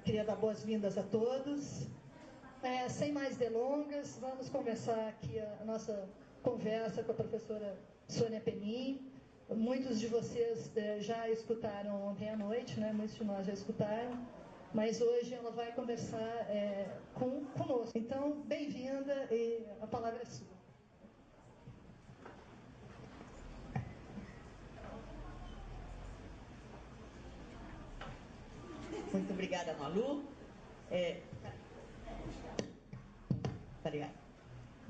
Queria dar boas-vindas a todos. Sem mais delongas, vamos começar aqui a nossa conversa com a professora Sônia Penin. Muitos de vocês já escutaram ontem à noite, né? Muitos de nós já escutaram, mas hoje ela vai conversar conosco. Então, bem-vinda e a palavra é sua. Muito obrigada, Malu. Obrigada.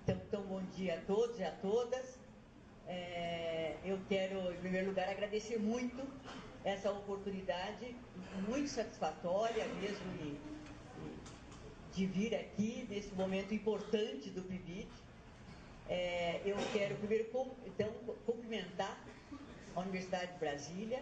Então, bom dia a todos e a todas. Eu quero, em primeiro lugar, agradecer muito essa oportunidade, muito satisfatória mesmo, de vir aqui nesse momento importante do PIBID. Eu quero primeiro, então, cumprimentar a Universidade de Brasília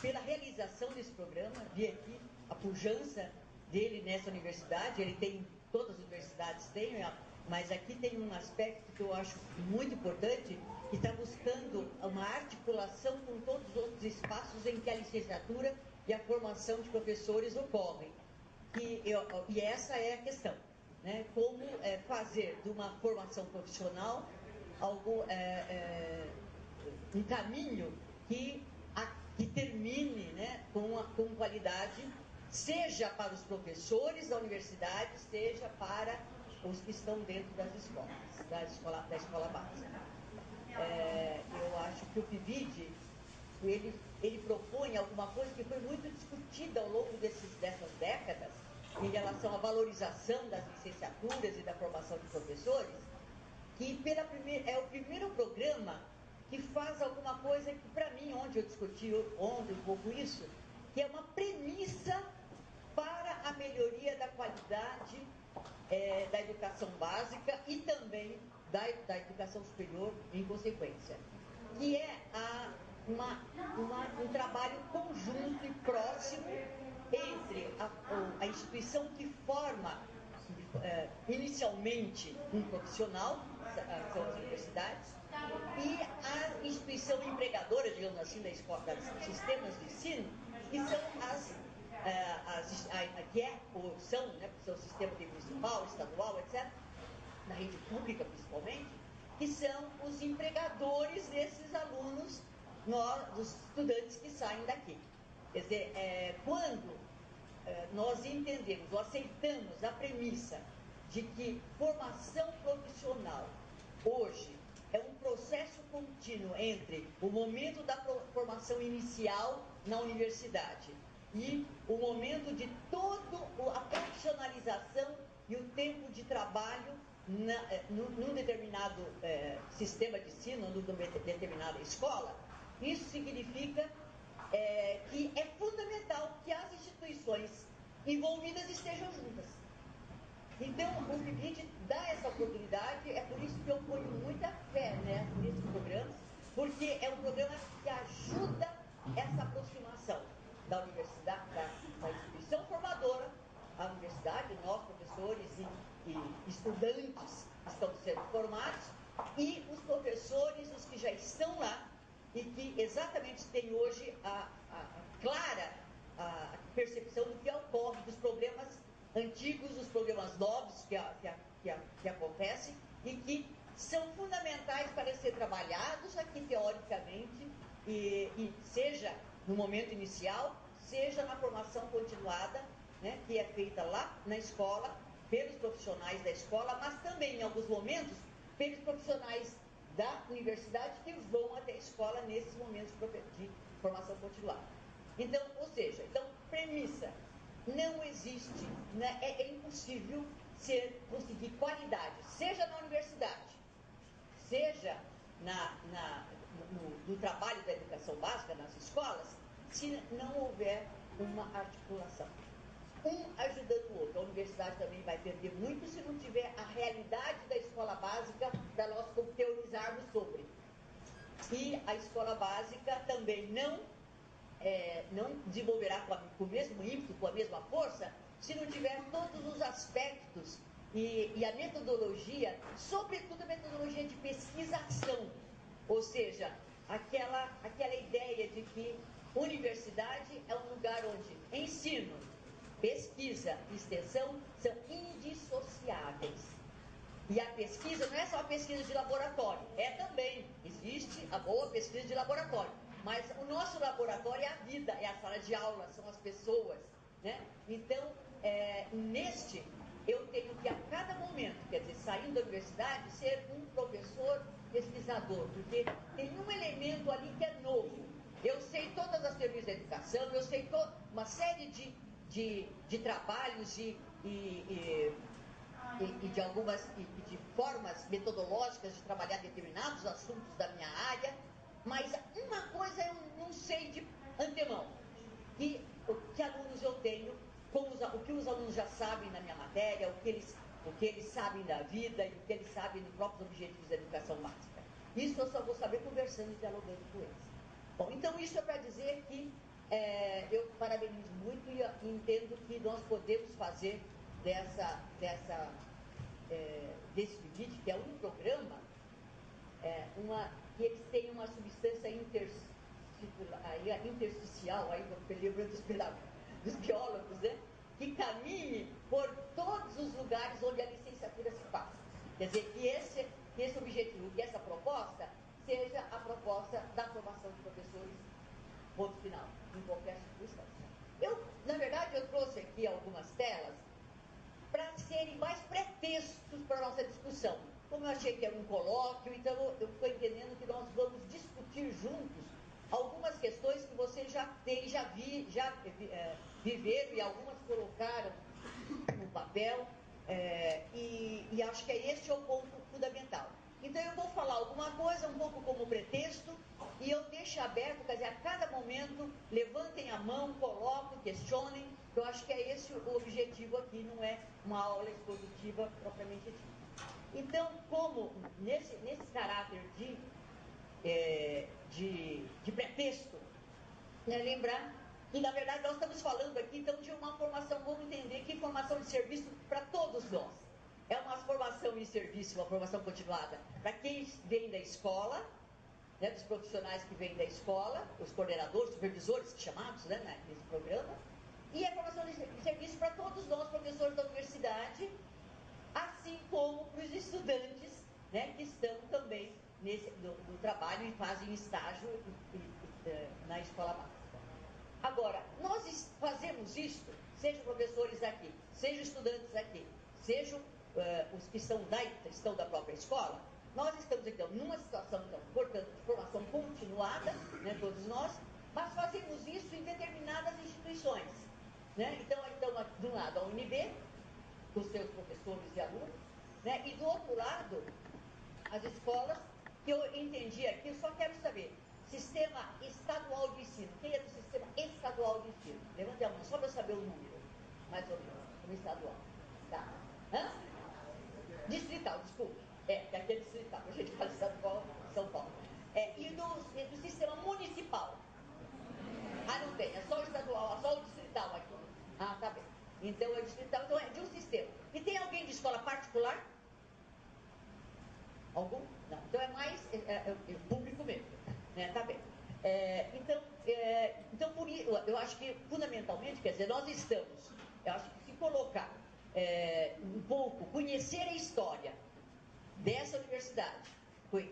pela realização desse programa. Vi aqui a pujança dele nessa universidade. Ele tem, todas as universidades têm, mas aqui tem um aspecto que eu acho muito importante, que está buscando uma articulação com todos os outros espaços em que a licenciatura e a formação de professores ocorrem. E essa é a questão, né? Como fazer de uma formação profissional um caminho que termine, né, com qualidade, seja para os professores da universidade, seja para os que estão dentro das escolas, da escola básica. Eu acho que o PIBID, ele propõe alguma coisa que foi muito discutida ao longo dessas décadas, em relação à valorização das licenciaturas e da formação de professores, que é o primeiro programa que faz alguma coisa que, para mim, onde eu discuti ontem um pouco isso, que é uma premissa para a melhoria da qualidade da educação básica e também da educação superior em consequência, que é um trabalho conjunto e próximo entre a instituição que forma inicialmente um profissional, são as universidades, e a instituição empregadora, digamos assim, da escola, dos sistemas de ensino, que são são o sistema municipal, estadual, etc., na rede pública principalmente, que são os empregadores desses alunos, dos estudantes que saem daqui. Quer dizer, quando nós entendemos ou aceitamos a premissa de que formação profissional hoje é um processo contínuo entre o momento da formação inicial na universidade e o momento de toda a profissionalização e o tempo de trabalho num determinado sistema de ensino, numa determinada escola, isso significa que é fundamental que as instituições envolvidas estejam juntas. Então, o PIBID dá essa oportunidade, é por isso que eu ponho muita fé nesse programa, porque é um programa que ajuda essa aproximação da universidade, da instituição formadora, a universidade, nós, professores e estudantes que estão sendo formados, e os professores, os que já estão lá, e que exatamente têm hoje a clara percepção do que ocorre, dos problemas antigos, dos problemas novos que acontecem e que são fundamentais para ser trabalhados aqui teoricamente, e seja no momento inicial, seja na formação continuada, né, que é feita lá na escola, pelos profissionais da escola, mas também em alguns momentos pelos profissionais da universidade que vão até a escola nesses momentos de formação continuada. Então, ou seja, premissa, não existe, né, é impossível conseguir qualidade, seja na universidade, seja no trabalho da educação básica, nas escolas, se não houver uma articulação. Um ajudando o outro. A universidade também vai perder muito se não tiver a realidade da escola básica para nós teorizarmos sobre. E a escola básica também não desenvolverá com o mesmo ímpeto, com a mesma força, se não tiver todos os aspectos e a metodologia, sobretudo a metodologia de pesquisação. Ou seja, aquela ideia de que Universidade é um lugar onde ensino, pesquisa e extensão são indissociáveis. E a pesquisa não é só a pesquisa de laboratório, também, existe a boa pesquisa de laboratório, mas o nosso laboratório é a vida, é a sala de aula, são as pessoas, né? Então, eu tenho que a cada momento, quer dizer, saindo da universidade, ser um professor pesquisador, porque tem um elemento ali que é novo. Eu sei todas as teorias da educação, eu sei uma série de trabalhos e de algumas de formas metodológicas de trabalhar determinados assuntos da minha área, mas uma coisa eu não sei de antemão, que alunos eu tenho, o que os alunos já sabem na minha matéria, o que eles sabem da vida e o que eles sabem dos próprios objetivos da educação básica. Isso eu só vou saber conversando e dialogando com eles. Bom, então isso é para dizer que eu parabenizo muito e entendo que nós podemos fazer desse vídeo, que é um programa, que eles têm uma substância intersticial, aí eu lembro dos biólogos, né? Que caminhe por todos os lugares onde a licenciatura se passa. Quer dizer, que esse objetivo, que essa proposta seja a proposta da formação de professores, ponto final, em qualquer circunstância. Na verdade, eu trouxe aqui algumas telas para serem mais pretextos para a nossa discussão. Como eu achei que era um colóquio, então eu estou entendendo que nós vamos discutir juntos algumas questões que vocês já viveram e algumas colocaram no papel, e acho que este é o ponto fundamental. Então eu vou falar alguma coisa um pouco como pretexto e eu deixo aberto, quer dizer, a cada momento levantem a mão, coloquem, questionem, eu acho que é esse o objetivo aqui, não é uma aula expositiva propriamente dita. Então, como nesse caráter de pretexto, né, lembrar que na verdade nós estamos falando aqui então de uma formação, vamos entender que formação de serviço para todos nós. É uma formação em serviço, uma formação continuada para quem vem da escola, né, dos profissionais que vêm da escola, os coordenadores, supervisores chamados, né, nesse programa, e é formação de serviço para todos nós, professores da universidade, assim como para os estudantes, né, que estão também no trabalho e fazem estágio na escola básica. Agora, nós fazemos isso, sejam professores aqui, sejam estudantes aqui, sejam os que estão da própria escola, nós estamos então numa situação, então, portanto, de formação continuada, né, todos nós, mas fazemos isso em determinadas instituições. Né? Então, de um lado a UNB, com seus professores e alunos, né, e do outro lado, as escolas, que eu entendi aqui, eu só quero saber, sistema estadual de ensino, quem é do sistema estadual de ensino? Levante a mão, só para eu saber o número, mais ou menos, no estadual. Tá. Hã? Distrital, desculpe. Daqui é distrital, a gente fala estadual, São Paulo. E do sistema municipal? Não tem, é só o estadual, só o distrital aqui. Tá bem. Então é distrital, então é de um sistema. E tem alguém de escola particular? Algum? Não. Então é mais público mesmo. Né? Tá bem. Então por isso, eu acho que fundamentalmente, quer dizer, nós estamos, eu acho que se colocar um pouco, conhecer a história dessa universidade,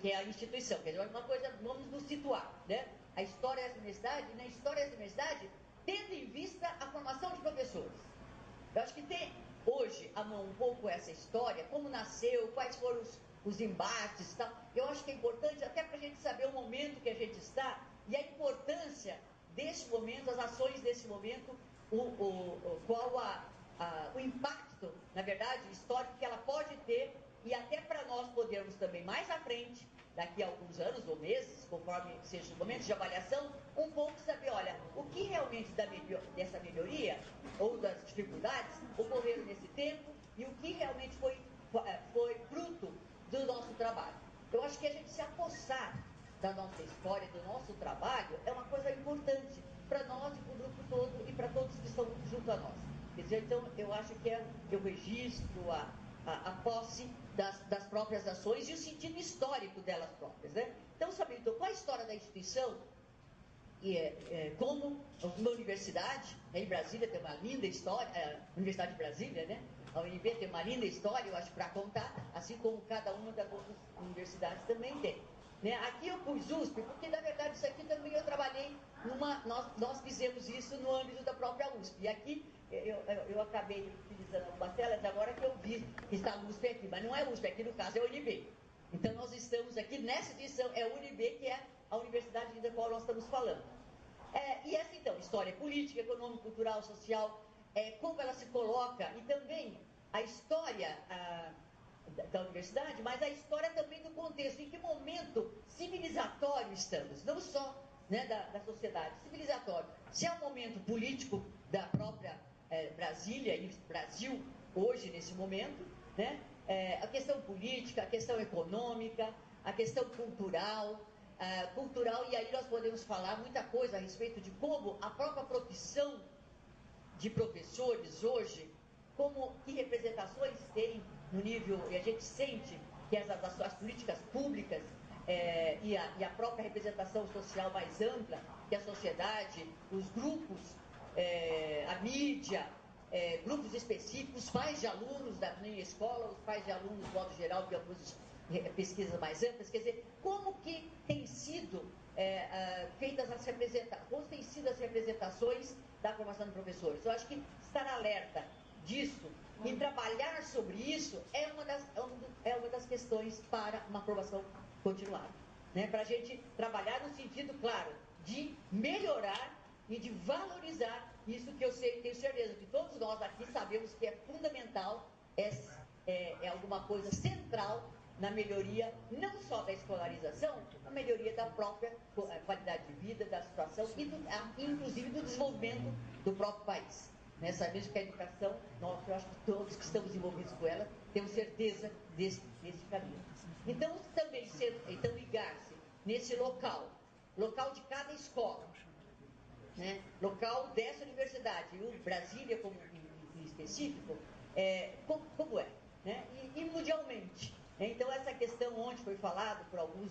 que é a instituição, quer dizer, uma coisa, vamos nos situar, né? A história dessa universidade, na história dessa universidade, tendo em vista a formação de professores. Eu acho que tem hoje a mão um pouco essa história, como nasceu, quais foram os embates e tal. Eu acho que é importante até para a gente saber o momento que a gente está e a importância desse momento, as ações desse momento, qual o impacto, na verdade, histórico que ela pode ter e até para nós podermos também mais à frente, daqui a alguns anos ou meses, conforme seja os momentos de avaliação, um pouco saber, olha, o que realmente dessa melhoria ou das dificuldades ocorreram nesse tempo e o que realmente foi fruto do nosso trabalho. Eu acho que a gente se apossar da nossa história, do nosso trabalho, é uma coisa importante para nós e para o grupo todo e para todos que estão junto a nós. Quer dizer, então, eu acho que é o registro, a posse das próprias ações e o sentido histórico delas próprias. Né? Então, sabendo qual a história da instituição, como uma universidade, em Brasília tem uma linda história, a Universidade de Brasília, né? A UNB tem uma linda história, eu acho, para contar, assim como cada uma das outras universidades também tem. Né? Aqui eu pus USP, porque na verdade isso aqui também eu trabalhei nós fizemos isso no âmbito da própria USP. E aqui eu acabei utilizando algumas telas agora que eu vi que está a USP aqui, mas não é USP, aqui no caso é a UNB. Então nós estamos aqui nessa edição, é a UNB, que é a universidade da qual nós estamos falando. E essa então, história política, econômica, cultural, social, como ela se coloca, e também a história da universidade, mas a história também do contexto, em que momento civilizatório estamos, não só, né, da sociedade, civilizatório. Se é um momento político da própria Brasília e Brasil, hoje, nesse momento, né, a questão política, a questão econômica, a questão cultural, e aí nós podemos falar muita coisa a respeito de como a própria profissão de professores hoje, como que representações tem no nível, e a gente sente que as políticas públicas e a própria representação social mais ampla, que a sociedade, os grupos, a mídia, grupos específicos, os pais de alunos da minha escola, os pais de alunos de modo geral, de algumas pesquisas mais amplas, quer dizer, como que tem sido feitas as representações, como têm sido as representações da formação de professores. Eu acho que estar alerta disso e trabalhar sobre isso é uma das questões para uma aprovação continuada. Né? Para a gente trabalhar no sentido, claro, de melhorar e de valorizar isso que eu tenho certeza que todos nós aqui sabemos que é fundamental, é alguma coisa central na melhoria não só da escolarização, a melhoria da própria qualidade de vida, da situação e inclusive do desenvolvimento do próprio país. Né? Sabemos que a educação, eu acho que todos que estamos envolvidos com ela temos certeza desse caminho. Então, também ligar-se nesse local de cada escola, né? Local dessa universidade, e o Brasília como em específico, como é, né? E mundialmente. Então, essa questão onde foi falado por alguns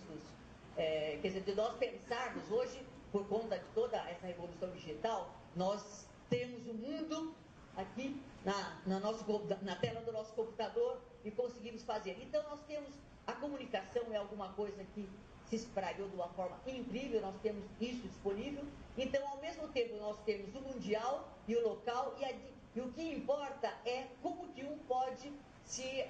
quer dizer, de nós pensarmos hoje, por conta de toda essa revolução digital, nós temos o mundo aqui na tela do nosso computador e conseguimos fazer. Então, nós temos a comunicação, é alguma coisa que se espraiou de uma forma incrível, nós temos isso disponível. Então, ao mesmo tempo, nós temos o mundial e o local, e o que importa é como que um pode se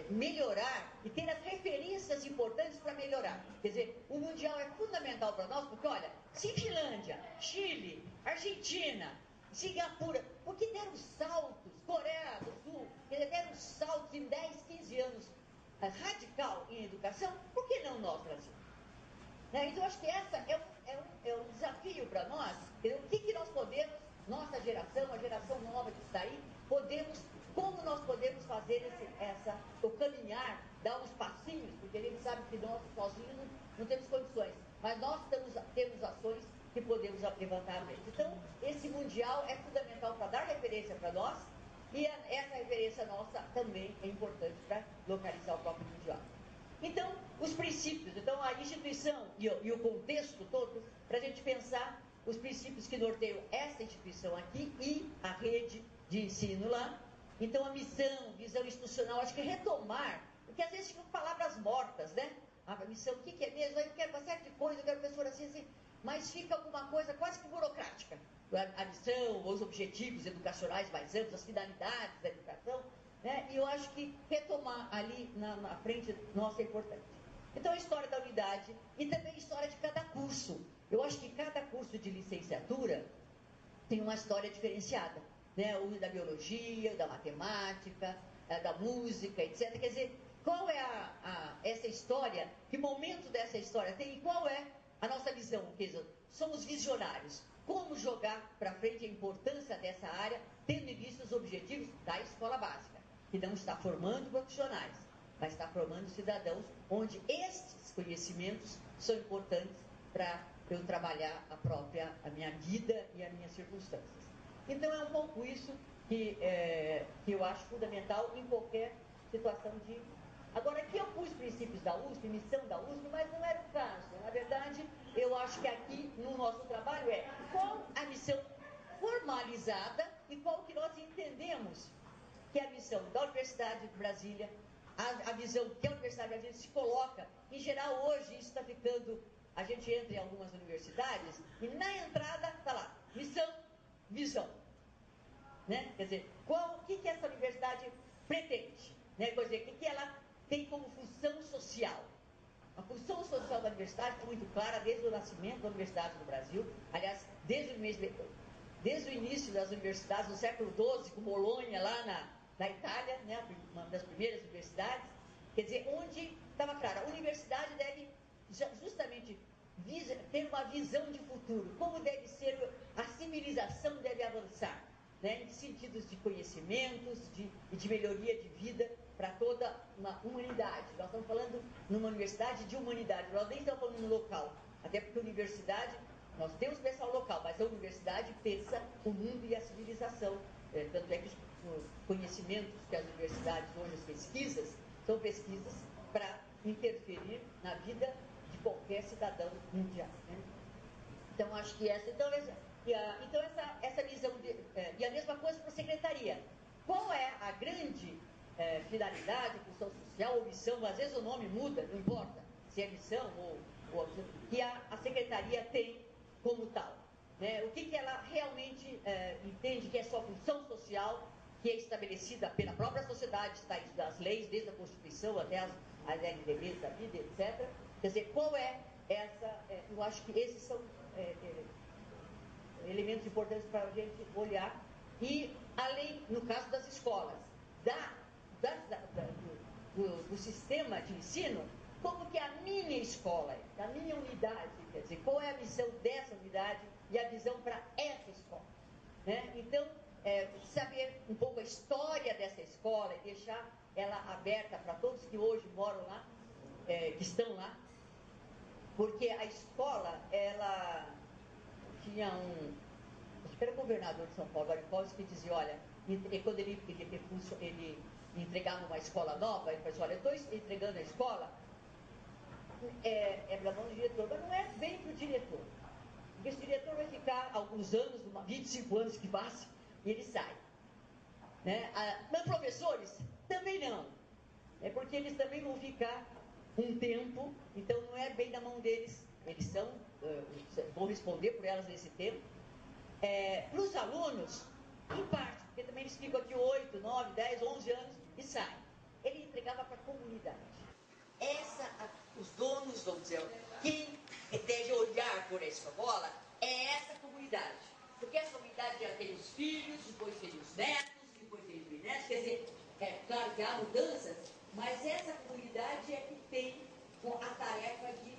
melhorar e ter as referências importantes para melhorar. Quer dizer, o mundial é fundamental para nós, porque, olha, se Finlândia, Chile, Argentina, Singapura, porque deram saltos, Coreia do Sul, deram saltos em 10, 15 anos radical em educação, por que não nós, Brasil? Né? Então, acho que essa é um desafio para nós. O que nós podemos, nossa geração, a geração nova que está aí, como nós podemos fazer o caminhar, dar uns passinhos, porque a gente sabe que nós sozinhos não temos condições, mas nós temos ações que podemos levantar a mente. Então, esse mundial é fundamental para dar referência para nós, e essa referência nossa também é importante para localizar o próprio mundial. Então, os princípios, então a instituição e o contexto todo, para a gente pensar os princípios que norteiam essa instituição aqui e a rede de ensino lá. Então, a missão, visão institucional, acho que retomar, porque às vezes ficam palavras mortas, né? A missão, o que é mesmo? Eu quero uma série de coisas, eu quero professor assim, mas fica alguma coisa quase que burocrática. A missão, os objetivos educacionais mais amplos, as finalidades da educação, né? E eu acho que retomar ali na frente nossa é importante. Então, a história da unidade e também a história de cada curso. Eu acho que cada curso de licenciatura tem uma história diferenciada. Né? O da biologia, da matemática, da música, etc. Quer dizer, qual é essa história, que momento dessa história tem e qual é a nossa visão? Quer dizer, somos visionários. Como jogar para frente a importância dessa área, tendo em vista os objetivos da escola básica, que não está formando profissionais, mas está formando cidadãos, onde estes conhecimentos são importantes para eu trabalhar a minha vida e as minhas circunstâncias. Então, é um pouco isso que eu acho fundamental em qualquer situação de... Agora, aqui eu pus princípios da USP, missão da USP, mas não era o caso. Na verdade, eu acho que aqui atualizada e qual que nós entendemos que é a missão da Universidade de Brasília, a visão que a Universidade de Brasília se coloca. Em geral, hoje, isso está ficando... A gente entra em algumas universidades e na entrada está lá, missão, visão. Né? Quer dizer, o que essa universidade pretende? Né? Quer dizer, o que ela tem como função social? A função social da universidade foi muito clara desde o nascimento da Universidade do Brasil. Aliás, desde o início das universidades, no século XII, com Bolonha, lá na Itália, né? Uma das primeiras universidades. Quer dizer, onde estava claro, a universidade deve justamente ter uma visão de futuro. Como deve ser, a civilização deve avançar, né? Em sentidos de conhecimentos e de melhoria de vida para toda uma humanidade. Nós estamos falando numa universidade de humanidade, nós nem estamos falando no local, até porque a universidade, nós temos pessoal local, mas a universidade pensa o mundo e a civilização. Tanto é que os conhecimentos que as universidades hoje, as pesquisas, são pesquisas para interferir na vida de qualquer cidadão mundial. Né? Então, acho que essa visão, e a mesma coisa para a secretaria. Qual é a grande finalidade, função social ou missão? Às vezes o nome muda, não importa se é missão ou que a secretaria tem como tal. Né? O que ela realmente entende que é sua função social, que é estabelecida pela própria sociedade, está isso das leis, desde a Constituição até as LDBs da vida, etc. Quer dizer, qual é essa... eu acho que esses são elementos importantes para a gente olhar. E, além, no caso das escolas, do sistema de ensino, como que a minha escola, a minha unidade, quer dizer, qual é a missão dessa unidade e a visão para essa escola. Né? Então, saber um pouco a história dessa escola e deixar ela aberta para todos que hoje moram lá, que estão lá, porque a escola, ela tinha acho que era o governador de São Paulo, Aricones, que dizia, olha, quando ele entregava uma escola nova, ele falou assim, olha, eu estou entregando a escola, para a mão do diretor, mas não é bem para o diretor. Porque esse diretor vai ficar alguns anos, 25 anos que passa, e ele sai. Né? Mas professores, também não. É porque eles também vão ficar um tempo, então não é bem na mão deles. Eles vão responder por elas nesse tempo. Para os alunos, em parte, porque também eles ficam aqui 8, 9, 10, 11 anos e saem. Ele entregava para a comunidade. Os donos, vamos dizer, quem deve olhar por essa escola é essa comunidade. Porque essa comunidade já tem os filhos, depois tem os netos, depois tem os bisnetos. Quer dizer, claro que há mudanças, mas essa comunidade é que tem a tarefa de,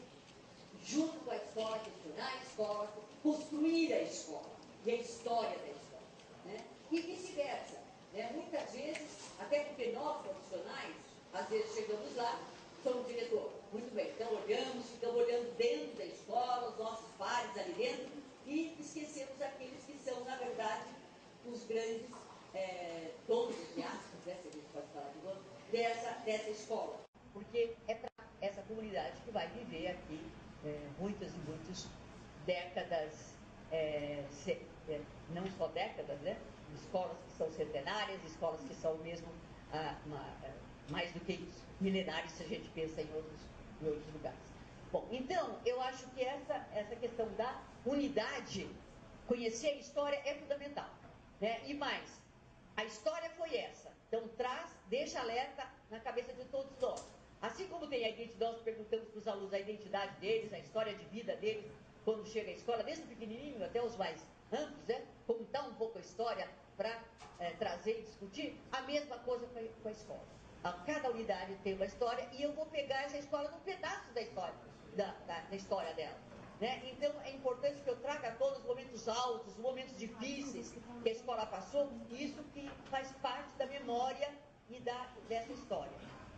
junto com a escola, questionar a escola, construir a escola e a história da escola. Né? E vice-versa. Né? Muitas vezes, até porque nós profissionais, às vezes chegamos lá, somos diretor. Muito bem, então ficamos olhando dentro da escola, os nossos pares ali dentro, e esquecemos aqueles que são, na verdade, os grandes donos, entre aspas, né, se a gente pode falar de dono, dessa escola. Porque é para essa comunidade que vai viver aqui muitas e muitas décadas, não só décadas, né? Escolas que são centenárias, escolas que são mesmo mais do que isso, milenares, se a gente pensa em outros lugares. Bom, então, eu acho que essa questão da unidade, conhecer a história é fundamental. Né? E mais, a história foi essa. Então, deixa alerta na cabeça de todos nós. Assim como tem a identidade, nós perguntamos para os alunos a identidade deles, a história de vida deles, quando chega à escola, desde o pequenininho até os mais amplos, né? Contar um pouco a história para trazer e discutir, a mesma coisa com a escola. Cada unidade tem uma história e eu vou pegar essa escola num pedaço da história, da história dela. Né? Então, é importante que eu traga todos os momentos altos, os momentos difíceis que a escola passou, e isso que faz parte da memória e dessa história.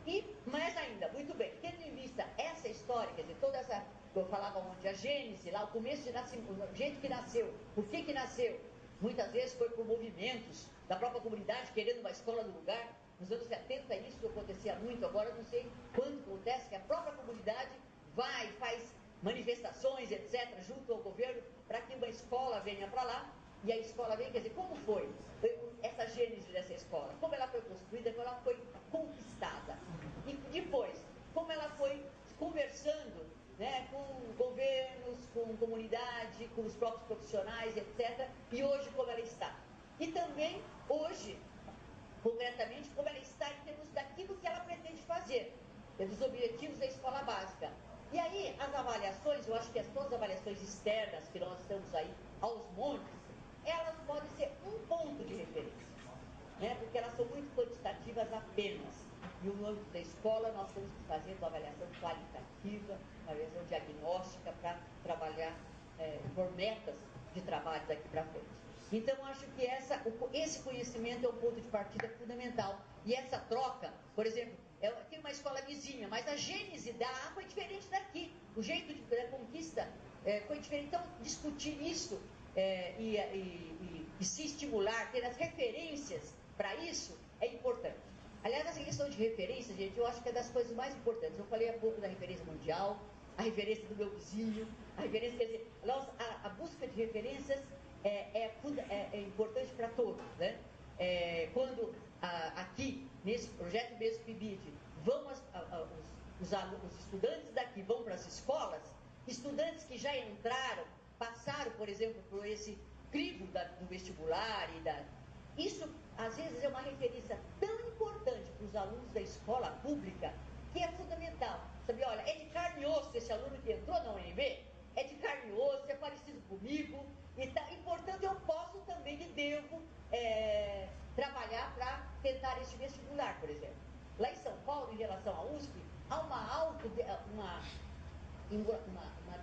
E, mais ainda, muito bem, tendo em vista essa história, quer dizer, toda essa, que eu falava ontem, a gênese, lá, o começo de nascimento, o jeito que nasceu, por que nasceu? Muitas vezes foi por movimentos da própria comunidade querendo uma escola no lugar. Nos anos 70 isso acontecia muito, agora não sei quando acontece, que a própria comunidade faz manifestações, etc., junto ao governo, para que uma escola venha para lá, e a escola vem, quer dizer, como foi essa gênese dessa escola? Como ela foi construída, como ela foi conquistada? E depois, como ela foi conversando, né, com governos, com comunidade, com os próprios profissionais, etc. E hoje como ela está. E também, hoje, concretamente, como ela está em termos daquilo que ela pretende fazer, dos objetivos da escola básica. E aí, as avaliações, eu acho que todas as avaliações externas que nós estamos aí aos montes, elas podem ser um ponto de referência, né? Porque elas são muito quantitativas apenas. E no âmbito da escola, nós temos que fazer uma avaliação qualitativa, uma avaliação diagnóstica para trabalhar por metas de trabalho daqui para frente. Então, acho que esse conhecimento é um ponto de partida fundamental. E essa troca, por exemplo, tem uma escola vizinha, mas a gênese da A foi diferente daqui. O jeito da conquista foi diferente. Então, discutir isso e se estimular, ter as referências para isso é importante. Aliás, essa questão de referência, gente, eu acho que é das coisas mais importantes. Eu falei há pouco da referência mundial, a referência do meu vizinho, a referência, quer dizer, a busca de referências é importante para todos, né? Quando aqui, nesse projeto mesmo PIBID, os estudantes daqui vão para as escolas, estudantes que já entraram, passaram, por exemplo, por esse crivo do vestibular isso, às vezes, é uma referência tão importante para os alunos da escola pública que é fundamental. Sabe, olha, é de carne e osso esse aluno que entrou na UNB, é de carne e osso, é parecido comigo, e portanto eu posso também e devo trabalhar para tentar este vestibular, por exemplo. Lá em São Paulo, em relação à USP, há uma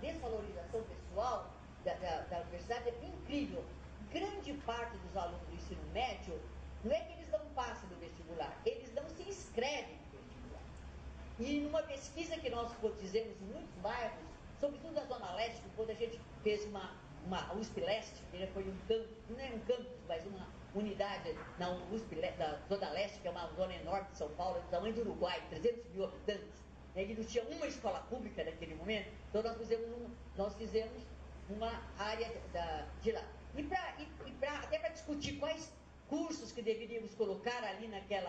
desvalorização pessoal da universidade incrível. Grande parte dos alunos do ensino médio, não é que eles não passam do vestibular, eles não se inscrevem no vestibular. E numa pesquisa que nós fizemos em muitos bairros, sobretudo na Zona Leste, quando a gente fez uma USP Leste, que foi um campus, não é um campus, mas uma unidade na USP da Zona Leste, que é uma zona enorme de São Paulo, do tamanho do Uruguai, 300 mil habitantes, né, e não tinha uma escola pública naquele momento, então nós fizemos uma área de lá. Até para discutir quais cursos que deveríamos colocar ali naquele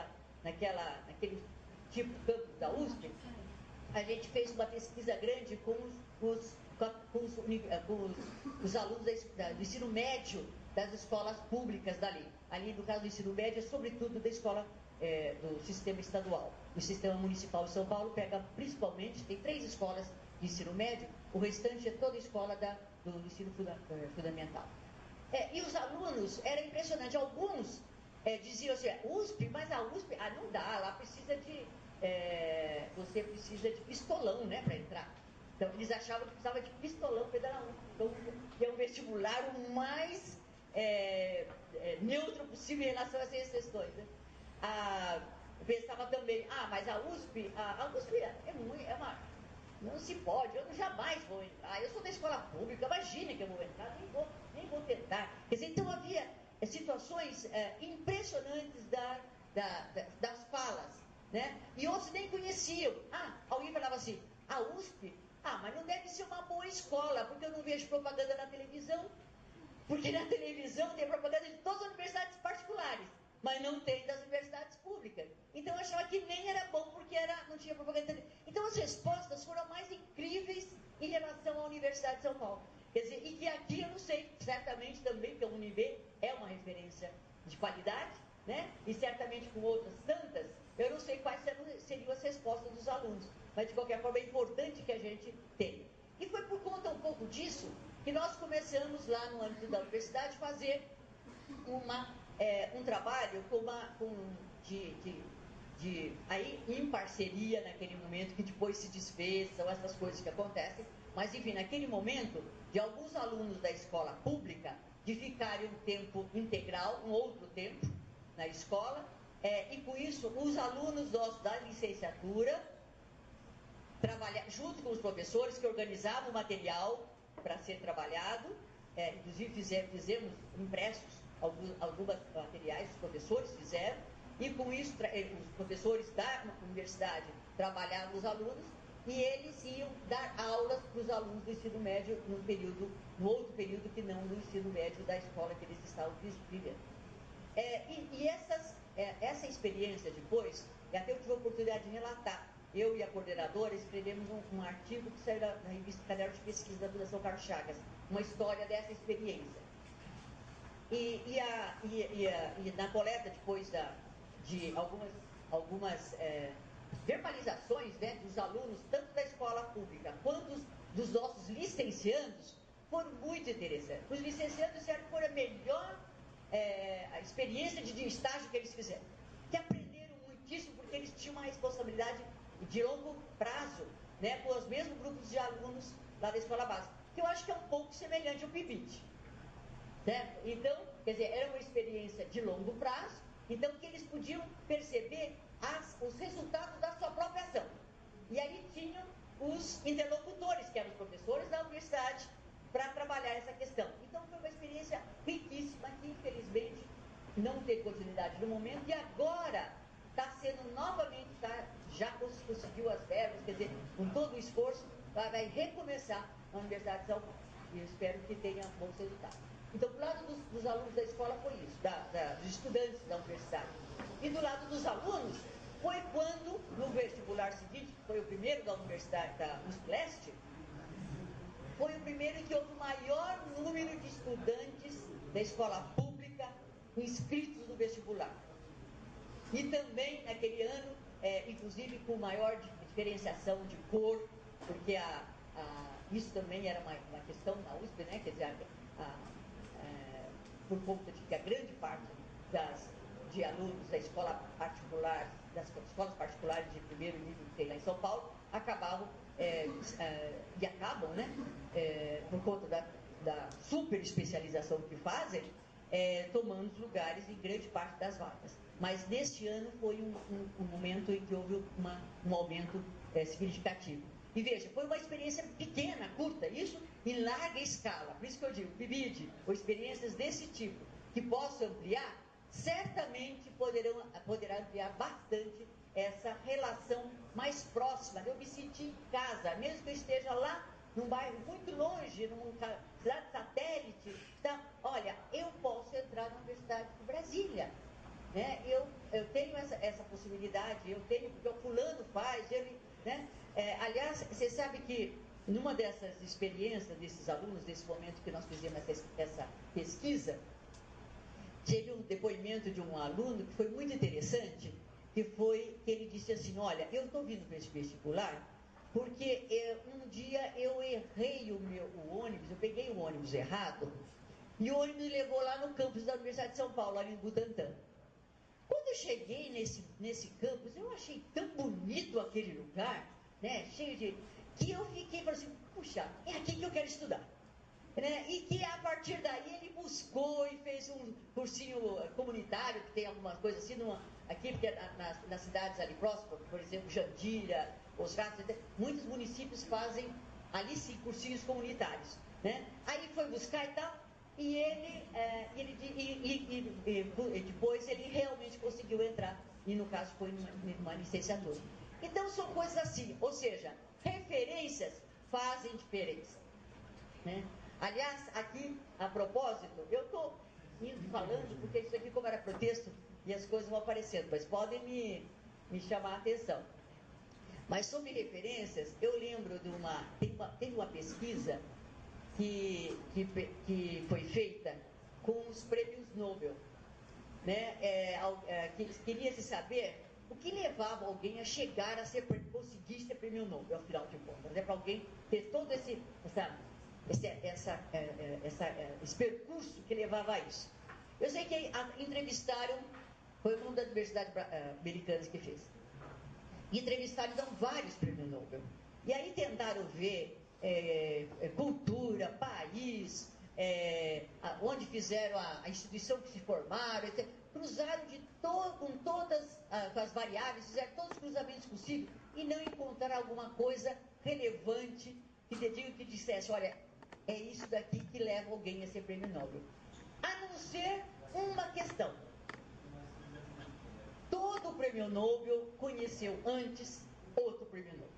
tipo de campus da USP, a gente fez uma pesquisa grande com os alunos do ensino médio das escolas públicas dali. Ali, no caso do ensino médio, é sobretudo da escola do sistema estadual. O sistema municipal de São Paulo pega principalmente, tem 3 escolas de ensino médio, o restante é toda a escola do ensino fundamental. E os alunos, era impressionante, alguns diziam assim, USP, mas a USP, não dá, lá precisa você precisa de pistolão, né, para entrar. Então, eles achavam que precisava de pistolão para entrar na USP. Então, é um vestibular o mais neutro possível em relação a essas questões, né? Eu pensava também, mas a USP não se pode, eu jamais vou entrar, eu sou da escola pública, imagina que eu vou entrar, nem vou tentar. Quer dizer, então havia situações impressionantes das falas, né? E outros nem conheciam. Alguém falava assim, a USP, mas não deve ser uma boa escola, porque eu não vejo propaganda na televisão, porque na televisão tem propaganda de todas as universidades particulares, mas não tem das universidades públicas. Então eu achava que nem era bom porque não tinha propaganda. Então as respostas foram mais incríveis em relação à Universidade de São Paulo. Quer dizer, e que aqui eu não sei, certamente também, que a UNB é uma referência de qualidade, né? E certamente com outras tantas, eu não sei quais seriam as respostas dos alunos, mas de qualquer forma é importante que a gente tenha. E foi por conta um pouco disso que nós começamos lá no âmbito da universidade fazer um trabalho aí em parceria naquele momento, que depois se desfez, são essas coisas que acontecem, mas enfim, naquele momento, de alguns alunos da escola pública, de ficarem um tempo integral, um outro tempo na escola, e com isso os alunos da licenciatura trabalhar junto com os professores que organizavam o material para ser trabalhado, inclusive fizemos impressos alguns materiais, os professores fizeram, e com isso os professores da universidade trabalhavam os alunos, e eles iam dar aulas para os alunos do ensino médio no outro período que não no ensino médio da escola que eles estavam vivendo. Essa experiência depois, até eu tive a oportunidade de relatar, eu e a coordenadora escrevemos um artigo que saiu na revista Caderno de Pesquisa da Fundação Carlos Chagas, uma história dessa experiência. E na coleta depois de algumas verbalizações, né, dos alunos, tanto da escola pública quanto dos nossos licenciandos, foram muito interessantes. Os licenciandos disseram que foi a melhor a experiência de estágio que eles fizeram, que aprenderam muitíssimo porque eles tinham uma responsabilidade de longo prazo, né, com os mesmos grupos de alunos lá da escola básica, que eu acho que é um pouco semelhante ao PIBIT. Certo? Então, quer dizer, era uma experiência de longo prazo, então que eles podiam perceber os resultados da sua própria ação. E aí tinham os interlocutores, que eram os professores da universidade, para trabalhar essa questão. Então foi uma experiência riquíssima, que infelizmente não teve continuidade no momento, e agora está sendo novamente, já conseguiu as verbas, quer dizer, com todo o esforço, vai recomeçar a Universidade de São Paulo. E eu espero que tenha bons resultados. Então, do lado dos alunos da escola foi isso, dos estudantes da universidade. E do lado dos alunos, foi quando, no vestibular seguinte, que foi o primeiro da Universidade da USP-Leste, foi o primeiro em que houve o maior número de estudantes da escola pública inscritos no vestibular. E também, naquele ano, inclusive com maior diferenciação de cor, porque isso também era uma questão na USP, né? Quer dizer, por conta de que a grande parte de alunos da escola particular, das escolas particulares de primeiro nível que tem lá em São Paulo, acabavam e acabam, né, por conta da super especialização que fazem, tomando os lugares em grande parte das vagas. Mas neste ano foi um momento em que houve um aumento significativo. E veja, foi uma experiência pequena, curta, isso em larga escala. Por isso que eu digo, PIBID, ou experiências desse tipo, que possam ampliar, certamente poderá ampliar bastante essa relação mais próxima. Eu me senti em casa, mesmo que eu esteja lá num bairro muito longe, numa cidade satélite. Então, olha, eu posso entrar na Universidade de Brasília. Né? Eu tenho essa possibilidade, eu tenho, porque o fulano faz, ele, né? Aliás, você sabe que numa dessas experiências desses alunos, desse momento que nós fizemos essa pesquisa, teve um depoimento de um aluno que foi muito interessante, que ele disse assim, olha, eu estou vindo para esse vestibular porque um dia eu errei o ônibus, eu peguei o ônibus errado, e o ônibus me levou lá no campus da Universidade de São Paulo, ali em Butantã. Quando eu cheguei nesse campus, eu achei tão bonito aquele lugar, né, cheio de... que eu fiquei falando assim, puxa, é aqui que eu quero estudar. Né? E que a partir daí ele buscou e fez um cursinho comunitário, que tem algumas coisas assim, aqui, porque nas cidades ali próximas, por exemplo, Jandira, Os Ratos, muitos municípios fazem ali sim cursinhos comunitários. Né? Aí foi buscar e tal, e depois ele realmente conseguiu entrar, e no caso foi numa licenciatura. Então são coisas assim, ou seja, referências fazem diferença. Né? Aliás, aqui, a propósito, eu estou falando porque isso aqui, como era protesto, e as coisas vão aparecendo, mas podem me chamar a atenção. Mas sobre referências, eu lembro tem uma pesquisa que foi feita com os prêmios Nobel. Né? Queria-se saber o que levava alguém a chegar a conseguir ser prêmio Nobel, afinal de contas, né? Para alguém ter todo esse percurso que levava a isso. Eu sei que entrevistaram, foi uma das universidades americanas que fez, entrevistaram então vários prêmios Nobel, e aí tentaram ver cultura, país, onde fizeram a instituição que se formaram, etc. Cruzaram com todas as variáveis, fizeram todos os cruzamentos possíveis e não encontraram alguma coisa relevante que dissesse, olha, é isso daqui que leva alguém a ser prêmio Nobel. A não ser uma questão. Todo prêmio Nobel conheceu antes outro prêmio Nobel.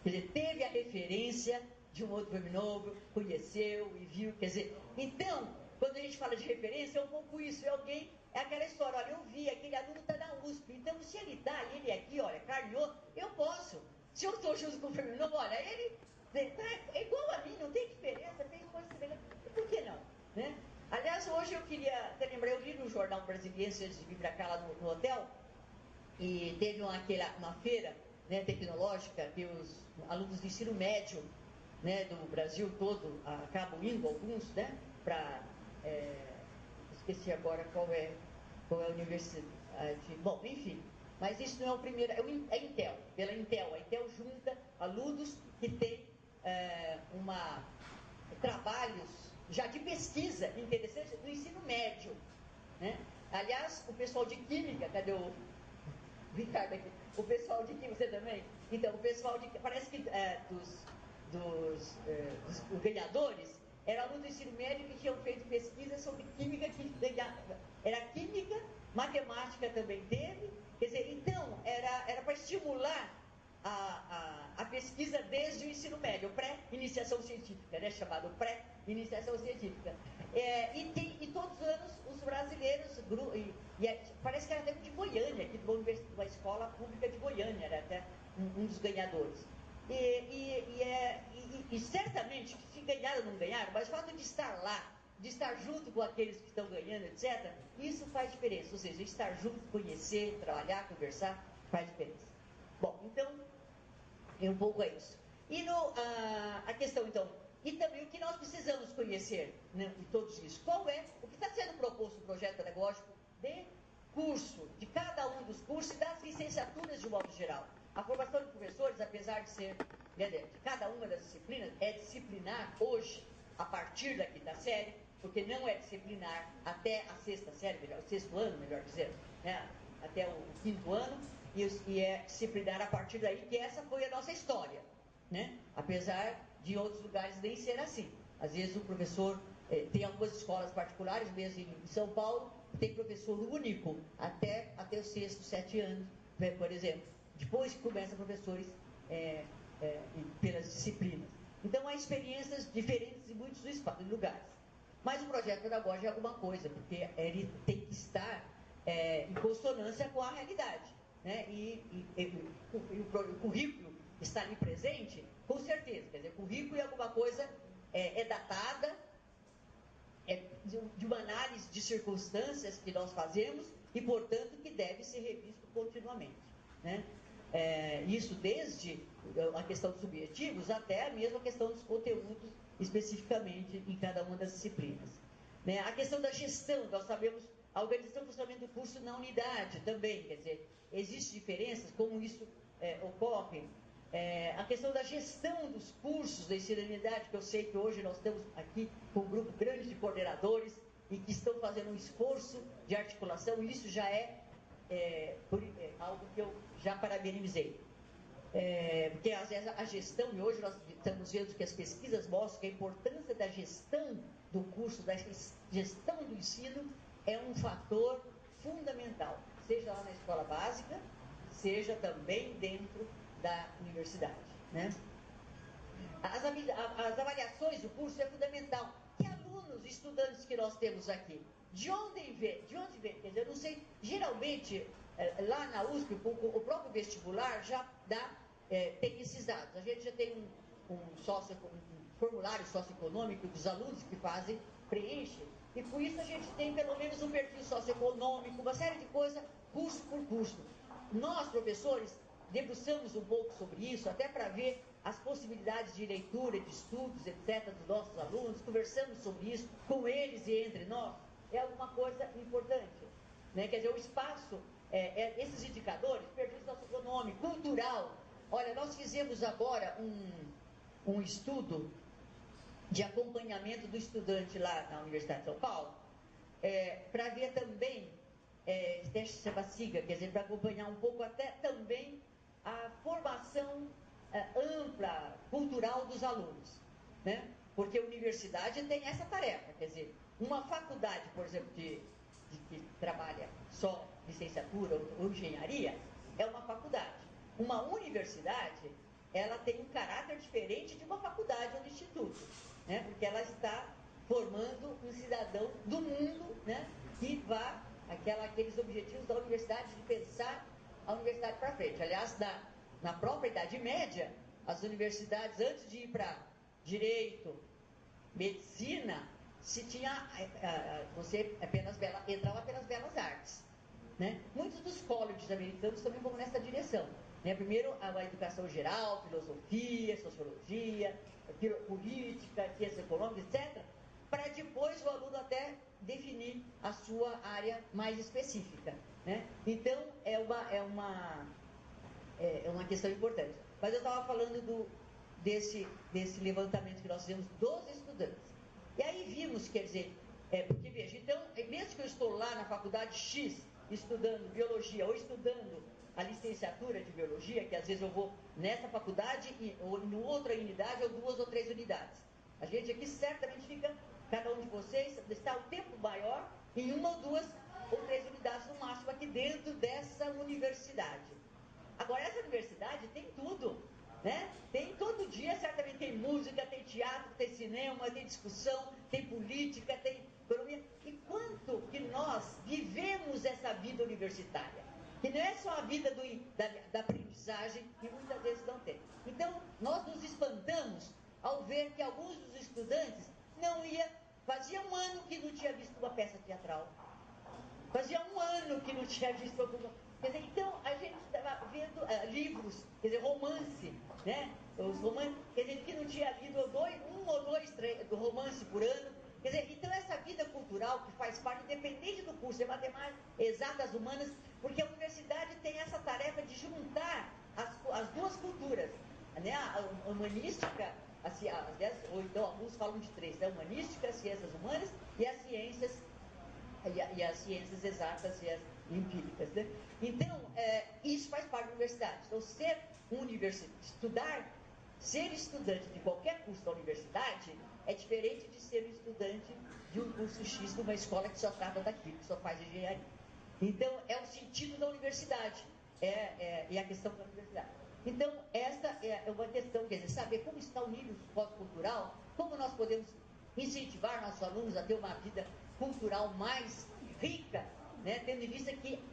Quer dizer, teve a referência de um outro filme novo, conheceu e viu, quer dizer, então, quando a gente fala de referência, é um pouco isso, é alguém, é aquela história, olha, eu vi, aquele aluno está na USP, então se ele está, e ele aqui, olha, carneou, eu posso. Se eu estou junto com o filme novo, olha, ele é igual a mim, não tem diferença, fez coisa semelhante, por que não? Né? Aliás, hoje eu queria até lembrar, eu li no Jornal Brasiliense antes de vir para cá lá no hotel, e teve uma feira, né, tecnológica que os alunos de ensino médio, né, do Brasil todo acabam indo, alguns, né, para... esqueci agora qual é a universidade. Bom, enfim, mas isso não é o primeiro, é a Intel, pela Intel. A Intel junta alunos que têm trabalhos já de pesquisa interessante do ensino médio. Né? Aliás, o pessoal de Química, cadê o Ricardo aqui? O pessoal de Química, você também? Então, o pessoal de parece que dos ganhadores eram alunos do ensino médio que tinham feito pesquisa sobre química, que era química, matemática também teve, quer dizer, então, era para estimular a pesquisa desde o ensino médio, pré-iniciação científica, né, chamado pré-iniciação científica. E todos os anos os brasileiros, parece que era até de Goiânia, aqui de uma escola pública de Goiânia, era até um dos ganhadores. E certamente, se ganharam ou não ganharam, mas o fato de estar lá, de estar junto com aqueles que estão ganhando, etc., isso faz diferença. Ou seja, estar junto, conhecer, trabalhar, conversar, faz diferença. Bom, então, um pouco é isso. E a questão, então, e também o que nós precisamos conhecer, né, em todos isso. Qual é o que está sendo proposto no projeto pedagógico de curso, de cada um dos cursos e das licenciaturas de um modo geral. A formação de professores, apesar de ser, de cada uma das disciplinas, é disciplinar hoje, a partir da quinta série, porque não é disciplinar até a sexta série, o sexto ano, melhor dizendo, né, até o quinto ano, e é disciplinar a partir daí, que essa foi a nossa história, né? Apesar de outros lugares nem ser assim. Às vezes o professor, tem algumas escolas particulares, mesmo em São Paulo, tem professor único até o sexto, 7 anos, por exemplo. Depois que começa professores pelas disciplinas. Então há experiências diferentes em muitos lugares. Mas o projeto pedagógico é alguma coisa, porque ele tem que estar em consonância com a realidade. Né? E o currículo está ali presente, com certeza. Quer dizer, currículo é alguma coisa, datada, de uma análise de circunstâncias que nós fazemos e, portanto, que deve ser revisto continuamente. Né? Isso desde a questão dos objetivos até mesmo a questão dos conteúdos, especificamente em cada uma das disciplinas. Né? A questão da gestão, nós sabemos, a organização e funcionamento do curso na unidade também, quer dizer, existem diferenças, como isso ocorre. A questão da gestão dos cursos da ensino unidade, que eu sei que hoje nós estamos aqui com um grupo grande de coordenadores e que estão fazendo um esforço de articulação, e isso já é algo que eu já parabenizei. Porque às vezes a gestão, e hoje nós estamos vendo que as pesquisas mostram que a importância da gestão do curso, da gestão do ensino, é um fator fundamental, seja lá na escola básica, seja também dentro da universidade. Né? As avaliações do curso é fundamental. Que alunos, estudantes que nós temos aqui? De onde vem? Quer dizer, eu não sei, geralmente, lá na USP, o próprio vestibular já tem esses dados. A gente já tem um formulário socioeconômico dos alunos que preenchem, e por isso a gente tem pelo menos um perfil socioeconômico, uma série de coisas, curso por curso. Nós, professores, debruçamos um pouco sobre isso, até para ver as possibilidades de leitura, de estudos, etc., dos nossos alunos, conversamos sobre isso com eles e entre nós, é alguma coisa importante. Né? Quer dizer, o espaço, esses indicadores, perfil socioeconômico, cultural. Olha, nós fizemos agora um estudo de acompanhamento do estudante lá na Universidade de São Paulo, para ver também, teste SEBASIGA, quer dizer, para acompanhar um pouco até também a formação ampla, cultural dos alunos. Né? Porque a universidade tem essa tarefa, quer dizer, uma faculdade, por exemplo, que trabalha só licenciatura ou engenharia, é uma faculdade. Uma universidade ela tem um caráter diferente de uma faculdade ou de instituto, né? Porque ela está formando um cidadão do mundo, né? Que vá aqueles objetivos da universidade de pensar a universidade para frente. Aliás, na própria Idade Média, as universidades, antes de ir para direito, medicina, se tinha, você entrava pelas belas artes, né? Muitos dos colleges americanos também vão nessa direção, né? Primeiro a educação geral, filosofia, sociologia, política, ciências econômicas, etc., para depois o aluno até definir a sua área mais específica, né? Então é uma questão importante. Mas eu estava falando desse levantamento que nós fizemos dos estudantes. E aí vimos, quer dizer, porque veja, então, mesmo que eu estou lá na faculdade X, estudando biologia, ou estudando a licenciatura de biologia, que às vezes eu vou nessa faculdade, ou em outra unidade, ou 2 ou 3 unidades. A gente aqui certamente fica, cada um de vocês, está o tempo maior em 1 ou 2 ou 3 unidades no máximo aqui dentro dessa universidade. Agora, essa universidade tem tudo, né? Tem todo dia, certamente tem música, tem teatro, tem cinema, tem discussão, tem política, tem economia. E quanto que nós vivemos essa vida universitária? Que não é só a vida da aprendizagem, que muitas vezes não tem. Então, nós nos espantamos ao ver que alguns dos estudantes fazia 1 ano que não tinha visto uma peça teatral. Fazia 1 ano que não tinha visto alguma. Quer dizer, então a gente estava vendo livros, quer dizer, romance, né? Os romances, quer dizer, que não tinha lido 1 ou 2 do romance por ano. Quer dizer, então essa vida cultural que faz parte, independente do curso, é matemática, exatas, humanas, porque a universidade tem essa tarefa de juntar as duas culturas, né? A humanística, ou então alguns falam de 3, né? Humanística, ciências humanas e as ciências exatas e as empíricas, né? Então, isso faz parte da universidade. Então, ser estudante de qualquer curso da universidade é diferente de ser um estudante de um curso X de uma escola que só trata daquilo, que só faz engenharia. Então, é o sentido da universidade, e a questão da universidade. Então, essa é uma questão, quer dizer, saber como está o nível sociocultural, como nós podemos incentivar nossos alunos a ter uma vida cultural mais rica, né, tendo em vista que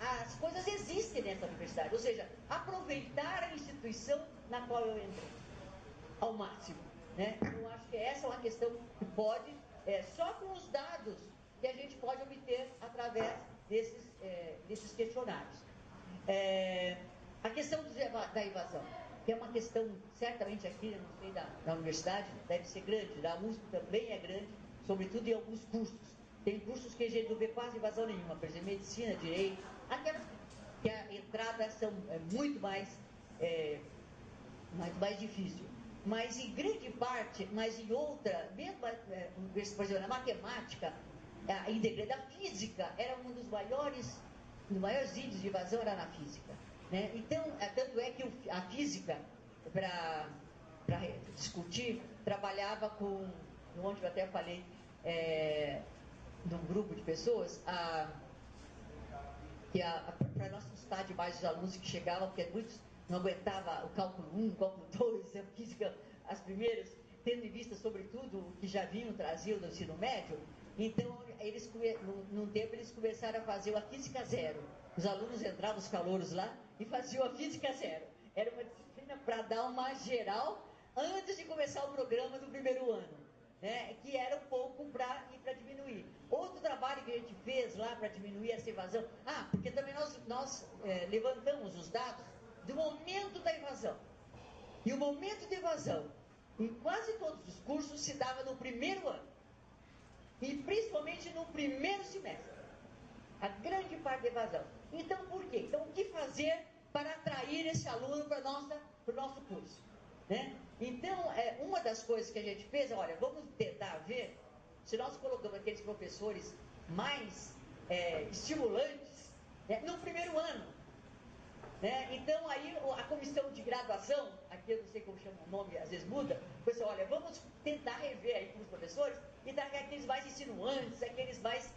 as coisas existem nessa universidade, ou seja, aproveitar a instituição na qual eu entrei ao máximo, né? Eu acho que essa é uma questão que pode, só com os dados que a gente pode obter através desses questionários. A questão da evasão, que é uma questão, certamente aqui, eu não sei, da universidade, deve ser grande, da USP também é grande, sobretudo em alguns cursos. Tem cursos que a gente não vê quase evasão nenhuma, por exemplo, medicina, direito, aquelas que a entrada são muito mais difícil. Mas em grande parte, mas em outra, mesmo, por exemplo, na matemática, a integridade da física era um dos maiores índices de evasão era na física, né? Então, tanto é que a física, para discutir, trabalhava com, onde eu até falei, num grupo de pessoas, para não assustar demais os alunos que chegavam, porque muitos não aguentavam o cálculo 1, o cálculo 2, a física, as primeiras, tendo em vista, sobretudo, o que já traziam do ensino médio. Então, num tempo, eles começaram a fazer a física zero. Os alunos entravam, os calouros lá, e faziam a física zero. Era uma disciplina para dar uma geral antes de começar o programa do primeiro ano, né? Que era um pouco para diminuir. Outro trabalho que a gente fez lá para diminuir essa evasão, porque também nós levantamos os dados do momento da evasão. E o momento de evasão, em quase todos os cursos, se dava no primeiro ano. E principalmente no primeiro semestre. A grande parte da evasão. Então, por quê? Então, o que fazer para atrair esse aluno para o nosso curso, né? Então, uma das coisas que a gente fez, olha, vamos tentar ver se nós colocamos aqueles professores mais estimulantes, né, no primeiro ano, né? Então, aí a comissão de graduação, aqui eu não sei como chama o nome, às vezes muda, pessoal, olha, vamos tentar rever aí com os professores e dar aqueles mais insinuantes, aqueles mais...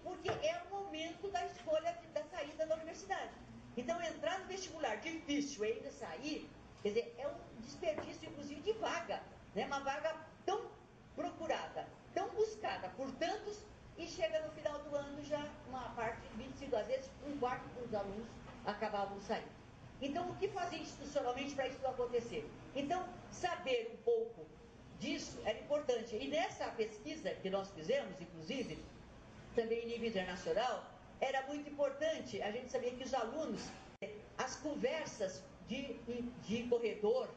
porque é o momento da escolha da saída da universidade. Então, entrar no vestibular difícil e ainda sair, Quer dizer, é um desperdício, inclusive, de vaga, né? Uma vaga tão procurada, tão buscada por tantos, e chega no final do ano já uma parte, 25, às vezes, um quarto dos alunos acabavam saindo. Então, o que fazer institucionalmente para isso não acontecer? Então, saber um pouco disso era importante. E nessa pesquisa que nós fizemos, inclusive, também em nível internacional, era muito importante a gente saber que os alunos, as conversas de corredor,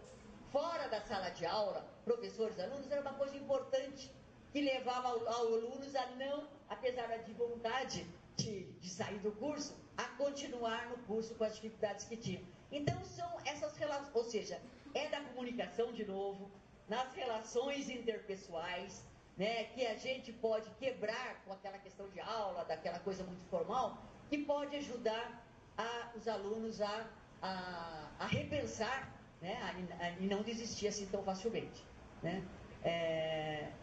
fora da sala de aula, professores e alunos, era uma coisa importante que levava aos alunos a não, apesar da vontade de sair do curso, a continuar no curso com as dificuldades que tinham. Então, são essas relações, ou seja, é da comunicação, de novo, nas relações interpessoais, né, que a gente pode quebrar com aquela questão de aula, daquela coisa muito formal, que pode ajudar os alunos a repensar, né, e não desistir assim tão facilmente, né?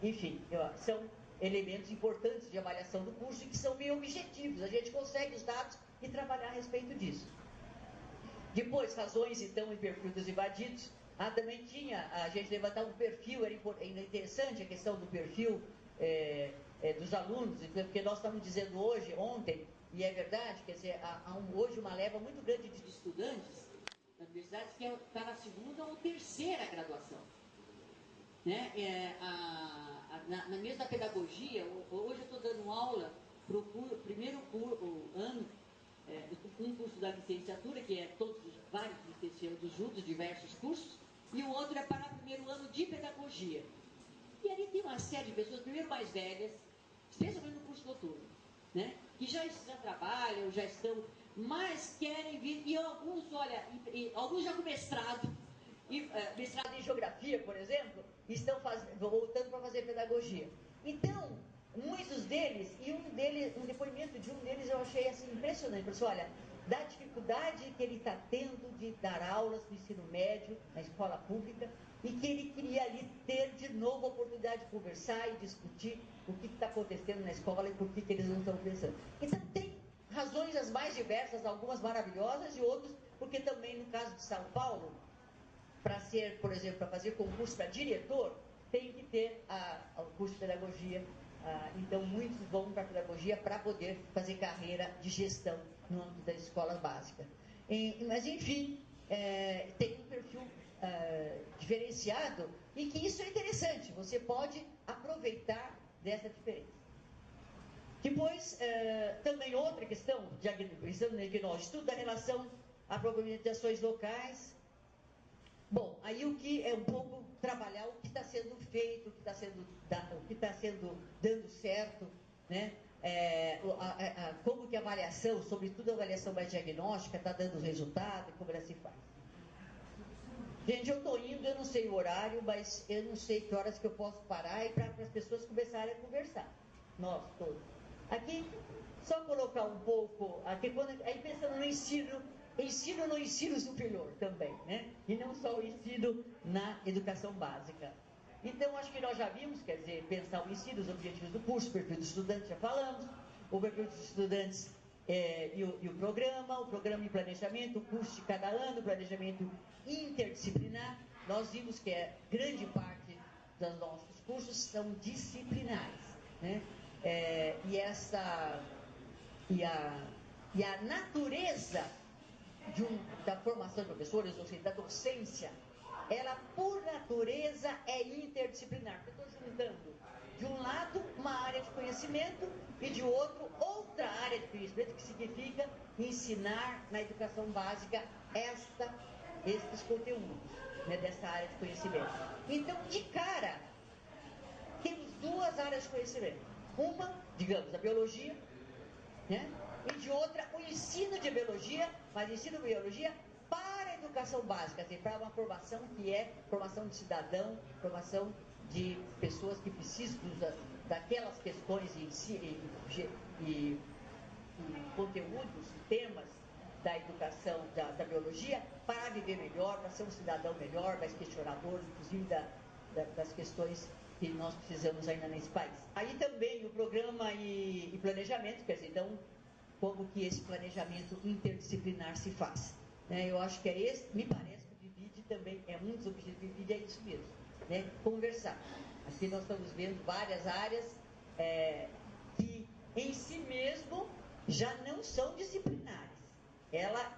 Enfim, são elementos importantes de avaliação do curso e que são bem objetivos. A gente consegue os dados e trabalhar a respeito disso. Depois, razões, então, e perfil dos evadidos. Também tinha, a gente levantar um perfil, era interessante a questão do perfil dos alunos, porque nós estamos dizendo ontem, e é verdade, quer dizer, há hoje uma leva muito grande de estudantes na universidade que está na segunda ou terceira graduação. Né? Na mesa da pedagogia, hoje eu estou dando aula para o primeiro ano, um curso da licenciatura, que é todos os vários licenciados juntos, diversos cursos, e o outro é para o primeiro ano de pedagogia. E ali tem uma série de pessoas, primeiro mais velhas, especialmente no curso noturno, né? Que já trabalham, já estão, mas querem vir, e alguns, alguns já com mestrado, mestrado em geografia, por exemplo, estão voltando para fazer pedagogia. Então, muitos deles, um depoimento de um deles eu achei assim impressionante, pessoal, olha, da dificuldade que ele está tendo de dar aulas no ensino médio, na escola pública, e que ele queria ali ter de novo a oportunidade de conversar e discutir o que está acontecendo na escola e por que eles não estão pensando. Então, tem razões as mais diversas, algumas maravilhosas e outras, porque também no caso de São Paulo, para ser, por exemplo, para fazer concurso para diretor, tem que ter o curso de pedagogia. Então, muitos vão para a pedagogia para poder fazer carreira de gestão no âmbito das escolas básicas. Mas, enfim, tem um perfil diferenciado e que isso é interessante. Você pode aproveitar dessa diferença. Depois, também outra questão, pensando no diagnóstico, estudo da relação a problematizações locais. Bom, aí o que é um pouco trabalhar o que está sendo feito, o que está sendo dando certo, né? Como que a avaliação, sobretudo a avaliação mais diagnóstica, está dando resultado e como ela se faz. Gente, eu estou indo, eu não sei o horário, mas eu não sei que horas que eu posso parar e para as pessoas começarem a conversar. Nós todos. Aqui, só colocar um pouco, aí pensando no ensino no ensino superior também, né? E não só o ensino na educação básica. Então, acho que nós já vimos, quer dizer, pensar o ensino, os objetivos do curso, o perfil dos estudantes, já falamos, o perfil dos estudantes e o programa e planejamento, o curso de cada ano, o planejamento interdisciplinar. Nós vimos que grande parte dos nossos cursos são disciplinares, né? E a natureza da formação de professores, ou seja, da docência, ela por natureza é interdisciplinar. Eu estou juntando de um lado uma área de conhecimento e de outro outra área de conhecimento, que significa ensinar na educação básica estes conteúdos, né, dessa área de conhecimento. Então, de cara, temos duas áreas de conhecimento. Uma, digamos, a biologia, né? E de outra, o ensino de biologia, mas ensino de biologia para a educação básica, assim, para uma formação que é formação de cidadão, formação de pessoas que precisam daquelas questões e conteúdos, temas da educação, da biologia, para viver melhor, para ser um cidadão melhor, mais questionador, inclusive das questões que nós precisamos ainda nesse país. Aí também o programa e planejamento, quer dizer, então, como que esse planejamento interdisciplinar se faz. Eu acho que me parece que o DIVID também é um dos objetivos do vídeo, é isso mesmo, né? Conversar. Aqui nós estamos vendo várias áreas que em si mesmo já não são disciplinares.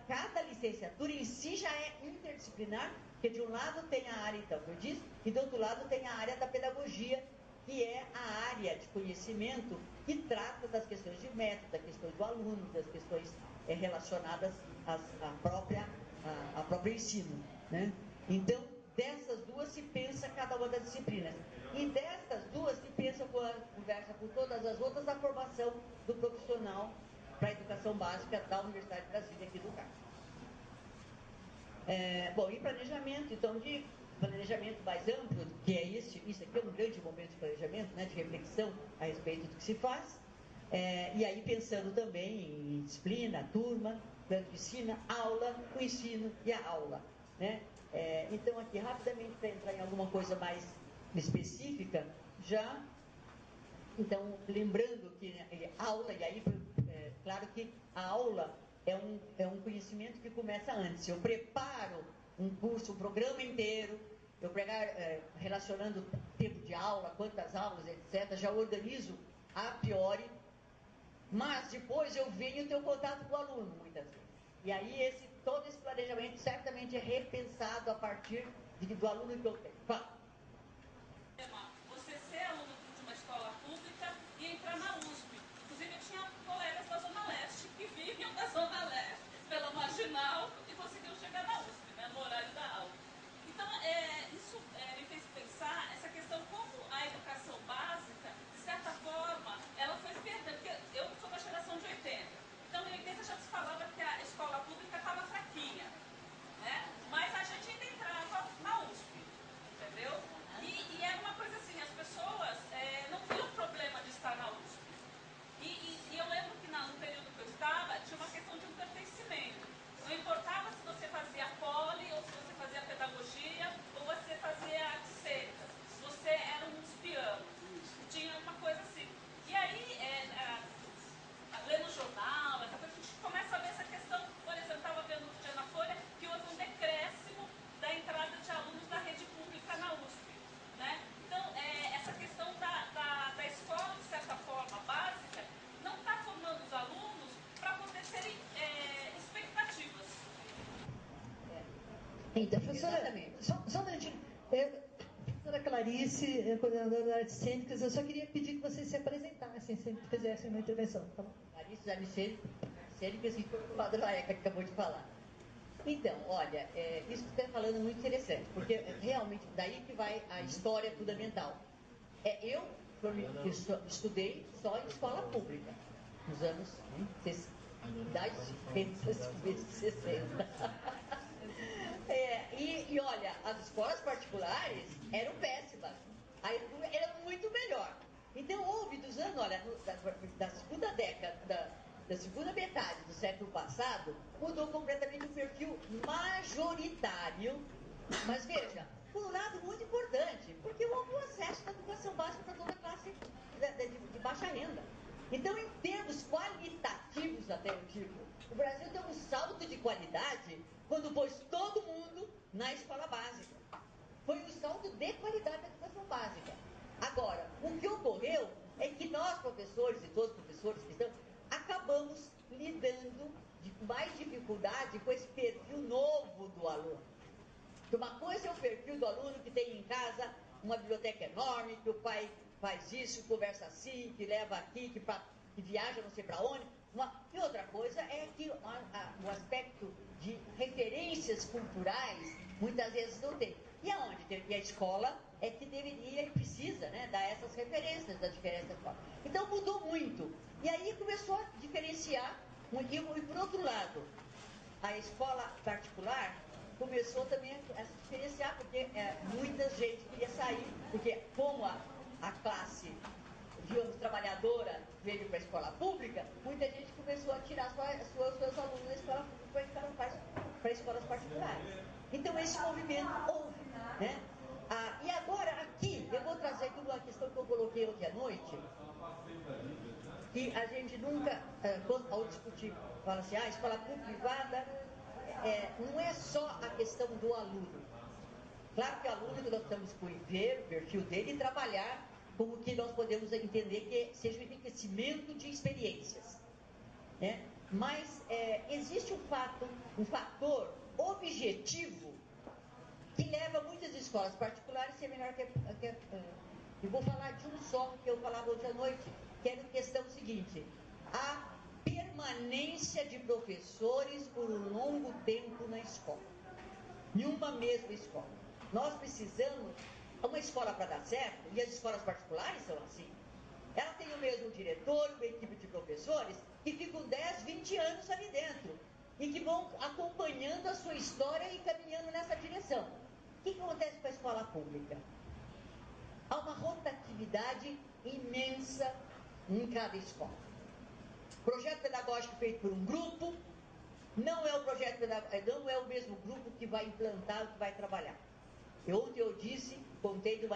Cada licenciatura em si já é interdisciplinar, porque de um lado tem a área, então, que eu disse, e do outro lado tem a área da pedagogia, que é a área de conhecimento que trata das questões de método, das questões do aluno, das questões relacionadas ao próprio ensino, né? Então, dessas duas se pensa cada uma das disciplinas. E dessas duas se pensa, conversa com todas as outras, a formação do profissional para a educação básica da Universidade de Brasília, aqui do CARS. Bom, e planejamento, então, de planejamento mais amplo, que é isso aqui é um grande momento de planejamento, né, de reflexão a respeito do que se faz, e aí pensando também em disciplina, turma, plano de ensino, aula, o ensino e a aula, né? Então, aqui, rapidamente, para entrar em alguma coisa mais específica, então, lembrando que aula, e aí, claro que a aula é um conhecimento que começa antes. Eu preparo um curso, um programa inteiro, eu relacionando tempo de aula, quantas aulas, etc., já organizo a priori, mas depois eu venho ter o contato com o aluno, muitas vezes. E aí, todo esse planejamento certamente é repensado a partir do aluno que eu tenho. Fala. Você ser aluno de uma escola pública e entrar na USP. Inclusive, eu tinha colegas da Zona Leste que viviam da Zona Leste, pela Marginal, e conseguiam chegar na USP, né, no horário da aula. Então, isso me fez pensar essa questão como a educação básica, de certa forma, ela foi perdendo. Porque eu sou da geração de 80. Então, em 80 já se falava que a escola pública estava fraquinha, né? Mas a gente ainda entrava na USP, entendeu? E era uma coisa assim, as pessoas não viam problema de estar na USP. E eu lembro que no período que eu estava, tinha uma questão de um pertencimento. Não importava se você fazia poli, ou se você fazia pedagogia, ou você fazia artes cênicas. Você era um espião. Tinha uma coisa assim. E aí, lendo jornal, essa coisa, a gente começa a ver essa questão. Por exemplo, eu estava vendo outro dia na Folha que houve um decréscimo da entrada de alunos da rede pública na USP. Né? Então, essa questão da escola, de certa forma, básica, não está formando os alunos para poder terem expectativas. Então, professora, só um minutinho. Professora Clarice, coordenadora da Artes Cênicas, eu só queria pedir que vocês se apresentassem, se fizessem uma intervenção. Tá bom? Clarice das Artes Cênicas e o Padre Laeca, que acabou de falar. Então, olha, isso que você está falando é muito interessante, porque realmente daí que vai a história fundamental. Eu estudei só em escola pública, nos anos 60. E olha, as escolas particulares eram péssimas, era muito melhor. Então houve dos anos, olha, da segunda década, da segunda metade do século passado, mudou completamente o perfil majoritário. Mas veja, por um lado muito importante, porque houve o acesso à educação básica para toda a classe de baixa renda. Então, em termos qualitativos, até eu digo, o Brasil deu um salto de qualidade quando pôs todo mundo na escola básica. Foi um salto de qualidade da educação básica. Agora, o que ocorreu é que nós, professores e todos os professores que estão, acabamos lidando com mais dificuldade com esse perfil novo do aluno. Uma coisa é o perfil do aluno que tem em casa uma biblioteca enorme, que o pai faz isso, conversa assim, que leva aqui, que viaja não sei para onde. E outra coisa é que o aspecto de referências culturais muitas vezes não tem. E aonde? E a escola é que deveria e precisa, né, dar essas referências das diferentes formas. Então mudou muito. E aí começou a diferenciar. E por outro lado, a escola particular começou também a se diferenciar, porque muita gente queria sair, porque como a classe, digamos, trabalhadora veio para a escola pública, muita gente começou a tirar seus alunos da escola pública para escolas particulares. Então esse movimento houve, né? E agora aqui, eu vou trazer aqui uma questão que eu coloquei ontem à noite, que a gente nunca, ao discutir, fala assim, escola pública privada, não é só a questão do aluno. Claro que o aluno que nós temos que ver o perfil dele e trabalhar com o que nós podemos entender que seja um enriquecimento de experiências. Né? Mas existe um fator objetivo que leva muitas escolas particulares a ser melhor que eu vou falar de um só que eu falava hoje à noite, que era a questão seguinte: a permanência de professores por um longo tempo na escola, em uma mesma escola. Nós precisamos, uma escola para dar certo, e as escolas particulares são assim, ela tem o mesmo diretor, uma equipe de professores que ficam 10, 20 anos ali dentro e que vão acompanhando a sua história e caminhando nessa direção. O que acontece com a escola pública? Há uma rotatividade imensa em cada escola. Projeto pedagógico feito por um grupo não é o projeto pedagógico, não é o mesmo grupo que vai implantar, que vai trabalhar. Ontem eu contei de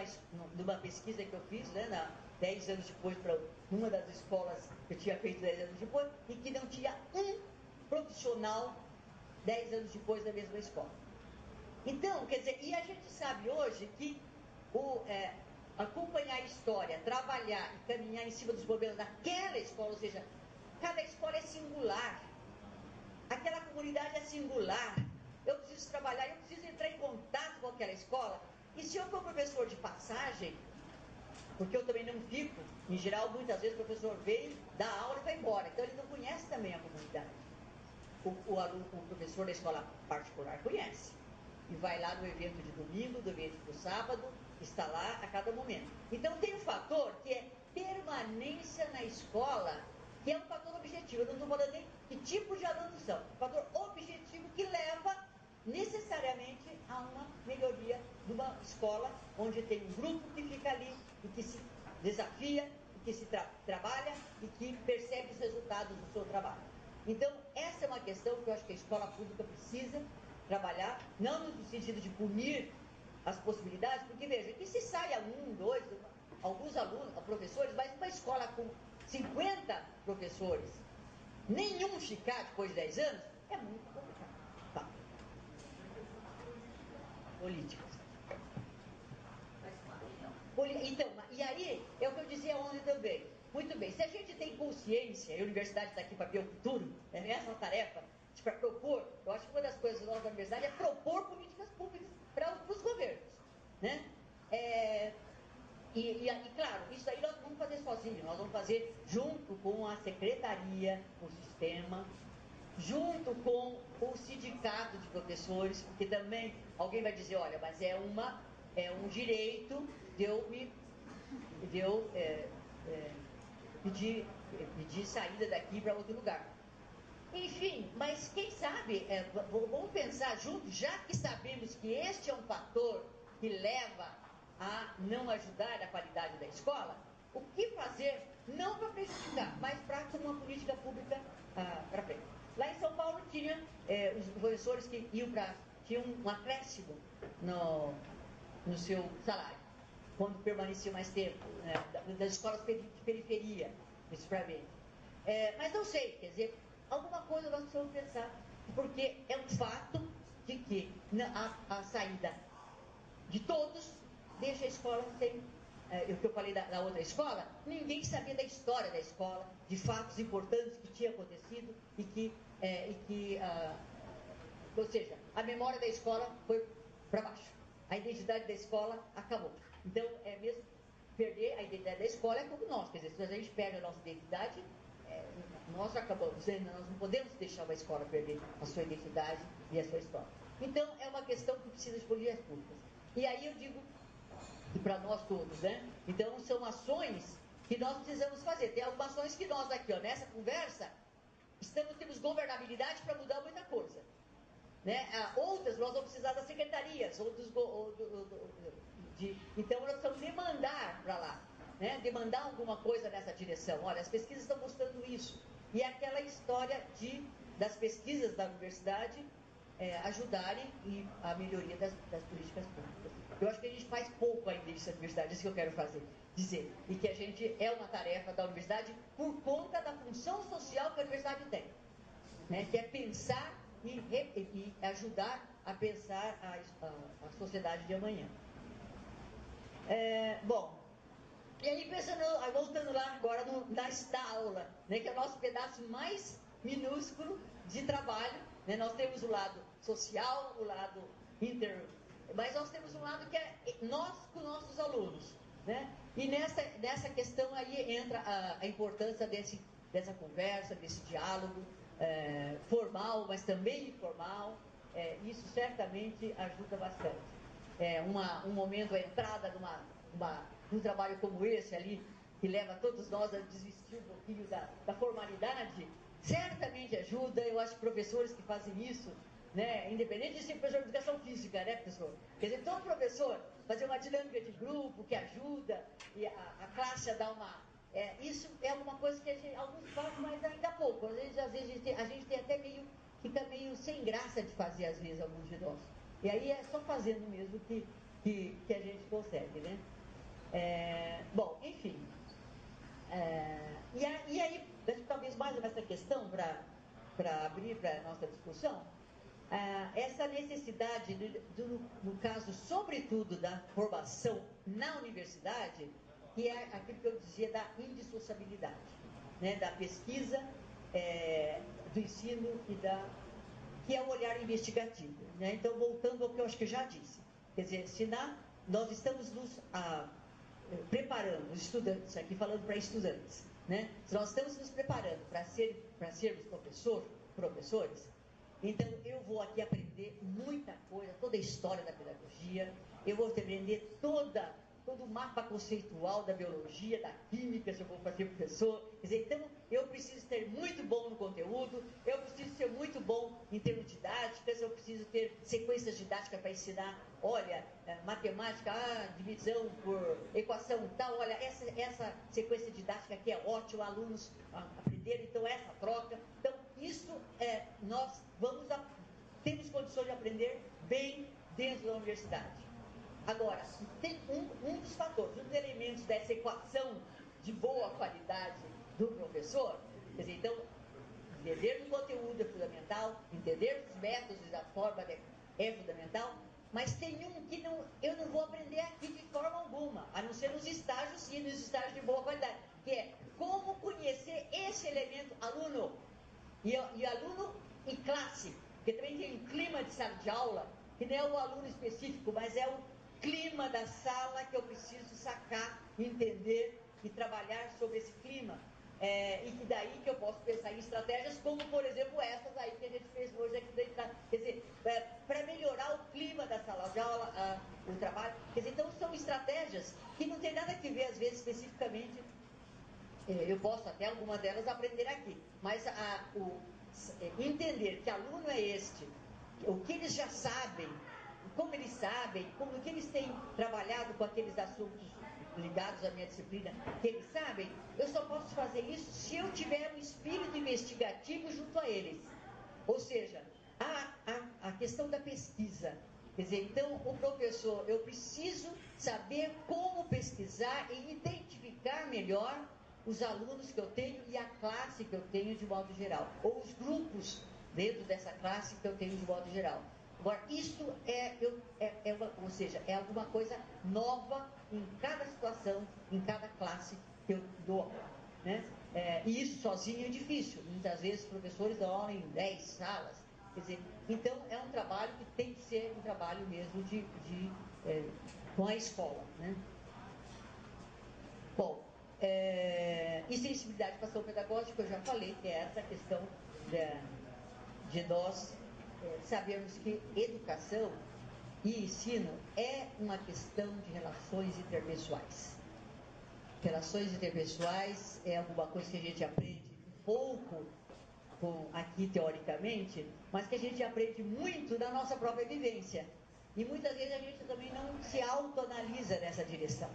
uma pesquisa que eu fiz, né, 10 anos depois, para uma das escolas que eu tinha feito 10 anos depois, e que não tinha um profissional 10 anos depois da mesma escola. Então, quer dizer, e a gente sabe hoje que acompanhar a história, trabalhar e caminhar em cima dos problemas daquela escola, ou seja, cada escola é singular, aquela comunidade é singular. Eu preciso trabalhar, eu preciso entrar em contato com aquela escola. E se eu for professor de passagem, porque eu também não fico, em geral, muitas vezes o professor vem, dá aula e vai embora. Então ele não conhece também a comunidade. O professor da escola particular conhece. E vai lá no evento de domingo, do evento do sábado, está lá a cada momento. Então tem um fator que é permanência na escola, que é um fator objetivo. Eu não estou falando nem que tipo de alunos são. Um fator objetivo que leva necessariamente a uma melhoria de uma escola onde tem um grupo que fica ali e que se desafia, e que se trabalha e que percebe os resultados do seu trabalho. Então, essa é uma questão que eu acho que a escola pública precisa trabalhar, não no sentido de punir as possibilidades, porque veja, que se saia alguns alunos, professores, mas uma escola com 50 professores, nenhum ficar depois de 10 anos, é muito complicado. Tá. Políticas. Então, e aí, é o que eu dizia ontem também. Muito bem, se a gente tem consciência, e a universidade está aqui para ver o futuro, essa tarefa, para propor, eu acho que uma das coisas nossas da universidade é propor políticas públicas para os governos. Né? E claro, isso aí nós não vamos fazer sozinhos, nós vamos fazer junto com a secretaria, o sistema, junto com o sindicato de professores, porque também alguém vai dizer, olha, mas é um direito de eu pedir saída daqui para outro lugar. Enfim, mas quem sabe, vamos pensar juntos, já que sabemos que este é um fator que leva a não ajudar a qualidade da escola, o que fazer, não para prejudicar, mas para uma política pública para frente. Lá em São Paulo tinha os professores que tinham um acréscimo no seu salário, quando permaneciam mais tempo, das escolas de periferia, isso para ver. Mas não sei, quer dizer, alguma coisa nós precisamos pensar, porque é um fato de que a saída de todos deixa a escola sem, o que eu falei da outra escola, ninguém sabia da história da escola, de fatos importantes que tinham acontecido ou seja, a memória da escola foi para baixo, a identidade da escola acabou. Então, mesmo perder a identidade da escola é como nós, quer dizer, se a gente perde a nossa identidade, nós acabamos, nós não podemos deixar uma escola perder a sua identidade e a sua história. Então, é uma questão que precisa de políticas públicas. E aí eu digo, e para nós todos, né? Então, são ações que nós precisamos fazer. Tem algumas ações que nós aqui, nessa conversa, temos governabilidade para mudar muita coisa. Né? Outras, nós vamos precisar das secretarias, então, nós precisamos demandar para lá. Né, demandar alguma coisa nessa direção. Olha, as pesquisas estão mostrando isso. E aquela história das pesquisas da universidade ajudarem a melhoria das políticas públicas. Eu acho que a gente faz pouco ainda isso na universidade, é isso que eu quero dizer. E que a gente é uma tarefa da universidade por conta da função social que a universidade tem. Né, que é pensar e ajudar a pensar a sociedade de amanhã. Bom, e aí voltando lá agora da aula, né, que é o nosso pedaço mais minúsculo de trabalho, né, nós temos o lado social, o lado mas nós temos um lado que é nós com nossos alunos, né? E nessa questão aí entra a importância dessa conversa, desse diálogo formal, mas também informal. Isso certamente ajuda bastante. Um momento, a entrada num trabalho como esse ali, que leva todos nós a desvestir um pouquinho da formalidade, certamente ajuda. Eu acho que professores que fazem isso, né, independente de ser professor de educação física, né, professor? Quer dizer, todo professor fazer uma dinâmica de grupo que ajuda, e a classe a dar isso é alguma coisa que alguns fazem, mas ainda pouco. Às vezes a gente tem até fica meio sem graça de fazer, às vezes, alguns de nós. E aí é só fazendo mesmo que a gente consegue, né? Bom, enfim. E aí, talvez mais essa questão para abrir para a nossa discussão, essa necessidade, no caso, sobretudo, da formação na universidade, que é aquilo que eu dizia da indissociabilidade, né, da pesquisa, do ensino que é o olhar investigativo, né? Então, voltando ao que eu acho que eu já disse, quer dizer, nós estamos nos preparando, os estudantes, aqui falando para estudantes, né? Se nós estamos nos preparando para sermos professores, então eu vou aqui aprender muita coisa, toda a história da pedagogia, eu vou aprender todo o mapa conceitual da biologia, da química, se eu for fazer professor. Quer dizer, então eu preciso ser muito bom no conteúdo, eu preciso ser muito bom em termos didáticos, eu preciso ter sequências didáticas para ensinar, olha, matemática, divisão por equação tal, olha, essa sequência didática aqui é ótima, alunos aprenderem, então essa troca. Então, isso nós temos condições de aprender bem dentro da universidade. Agora, tem um dos fatores, um dos elementos dessa equação de boa qualidade do professor, quer dizer, então, entender do conteúdo é fundamental, entender os métodos e da forma é fundamental, mas tem um que eu não vou aprender aqui de forma alguma, a não ser nos estágios e nos estágios de boa qualidade, que é como conhecer esse elemento aluno, e aluno em classe, porque também tem um clima de sala de aula, que não é o aluno específico, mas é o clima da sala que eu preciso sacar, entender e trabalhar sobre esse clima. E que daí que eu posso pensar em estratégias como, por exemplo, essas aí que a gente fez hoje aqui dentro. Quer dizer, para melhorar o clima da sala de aula, o trabalho. Quer dizer, então são estratégias que não tem nada a ver, às vezes, especificamente. Eu posso até algumas delas aprender aqui, mas entender que aluno é este, o que eles já sabem, como eles sabem, como que eles têm trabalhado com aqueles assuntos ligados à minha disciplina, que eles sabem, eu só posso fazer isso se eu tiver um espírito investigativo junto a eles. Ou seja, a questão da pesquisa. Quer dizer, então, o professor, eu preciso saber como pesquisar e identificar melhor os alunos que eu tenho e a classe que eu tenho de modo geral, ou os grupos dentro dessa classe que eu tenho de modo geral. Agora, isso ou seja, é alguma coisa nova em cada situação, em cada classe que eu dou aula, né? E isso sozinho é difícil. Muitas vezes os professores dão aula em 10 salas. Quer dizer, então é um trabalho que tem que ser um trabalho mesmo com a escola, né? Bom, e sensibilidade para a ação pedagógica, eu já falei, que é essa questão de nós sabemos que educação e ensino é uma questão de relações interpessoais. Relações interpessoais é alguma coisa que a gente aprende um pouco aqui teoricamente, mas que a gente aprende muito na nossa própria vivência. E muitas vezes a gente também não se autoanalisa nessa direção.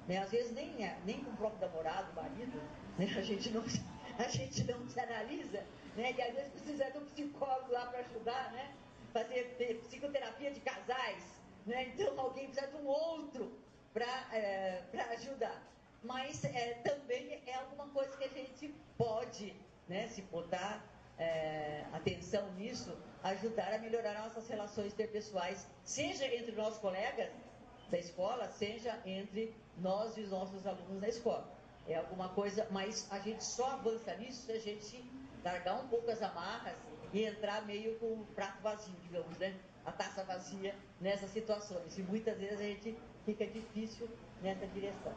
Né? Às vezes nem com o próprio namorado, marido, né? a gente não se analisa, né? E às vezes precisa de um psicólogo lá para ajudar, né? Fazer psicoterapia de casais, né? Então alguém precisa de um outro para ajudar. Mas também é alguma coisa que a gente pode, né, se botar atenção nisso, ajudar a melhorar nossas relações interpessoais, seja entre nossos colegas da escola, seja entre nós e os nossos alunos da escola. É alguma coisa, mas a gente só avança nisso se a gente largar um pouco as amarras e entrar meio com o prato vazio, digamos, né? A taça vazia nessas situações. E muitas vezes a gente fica difícil nessa direção.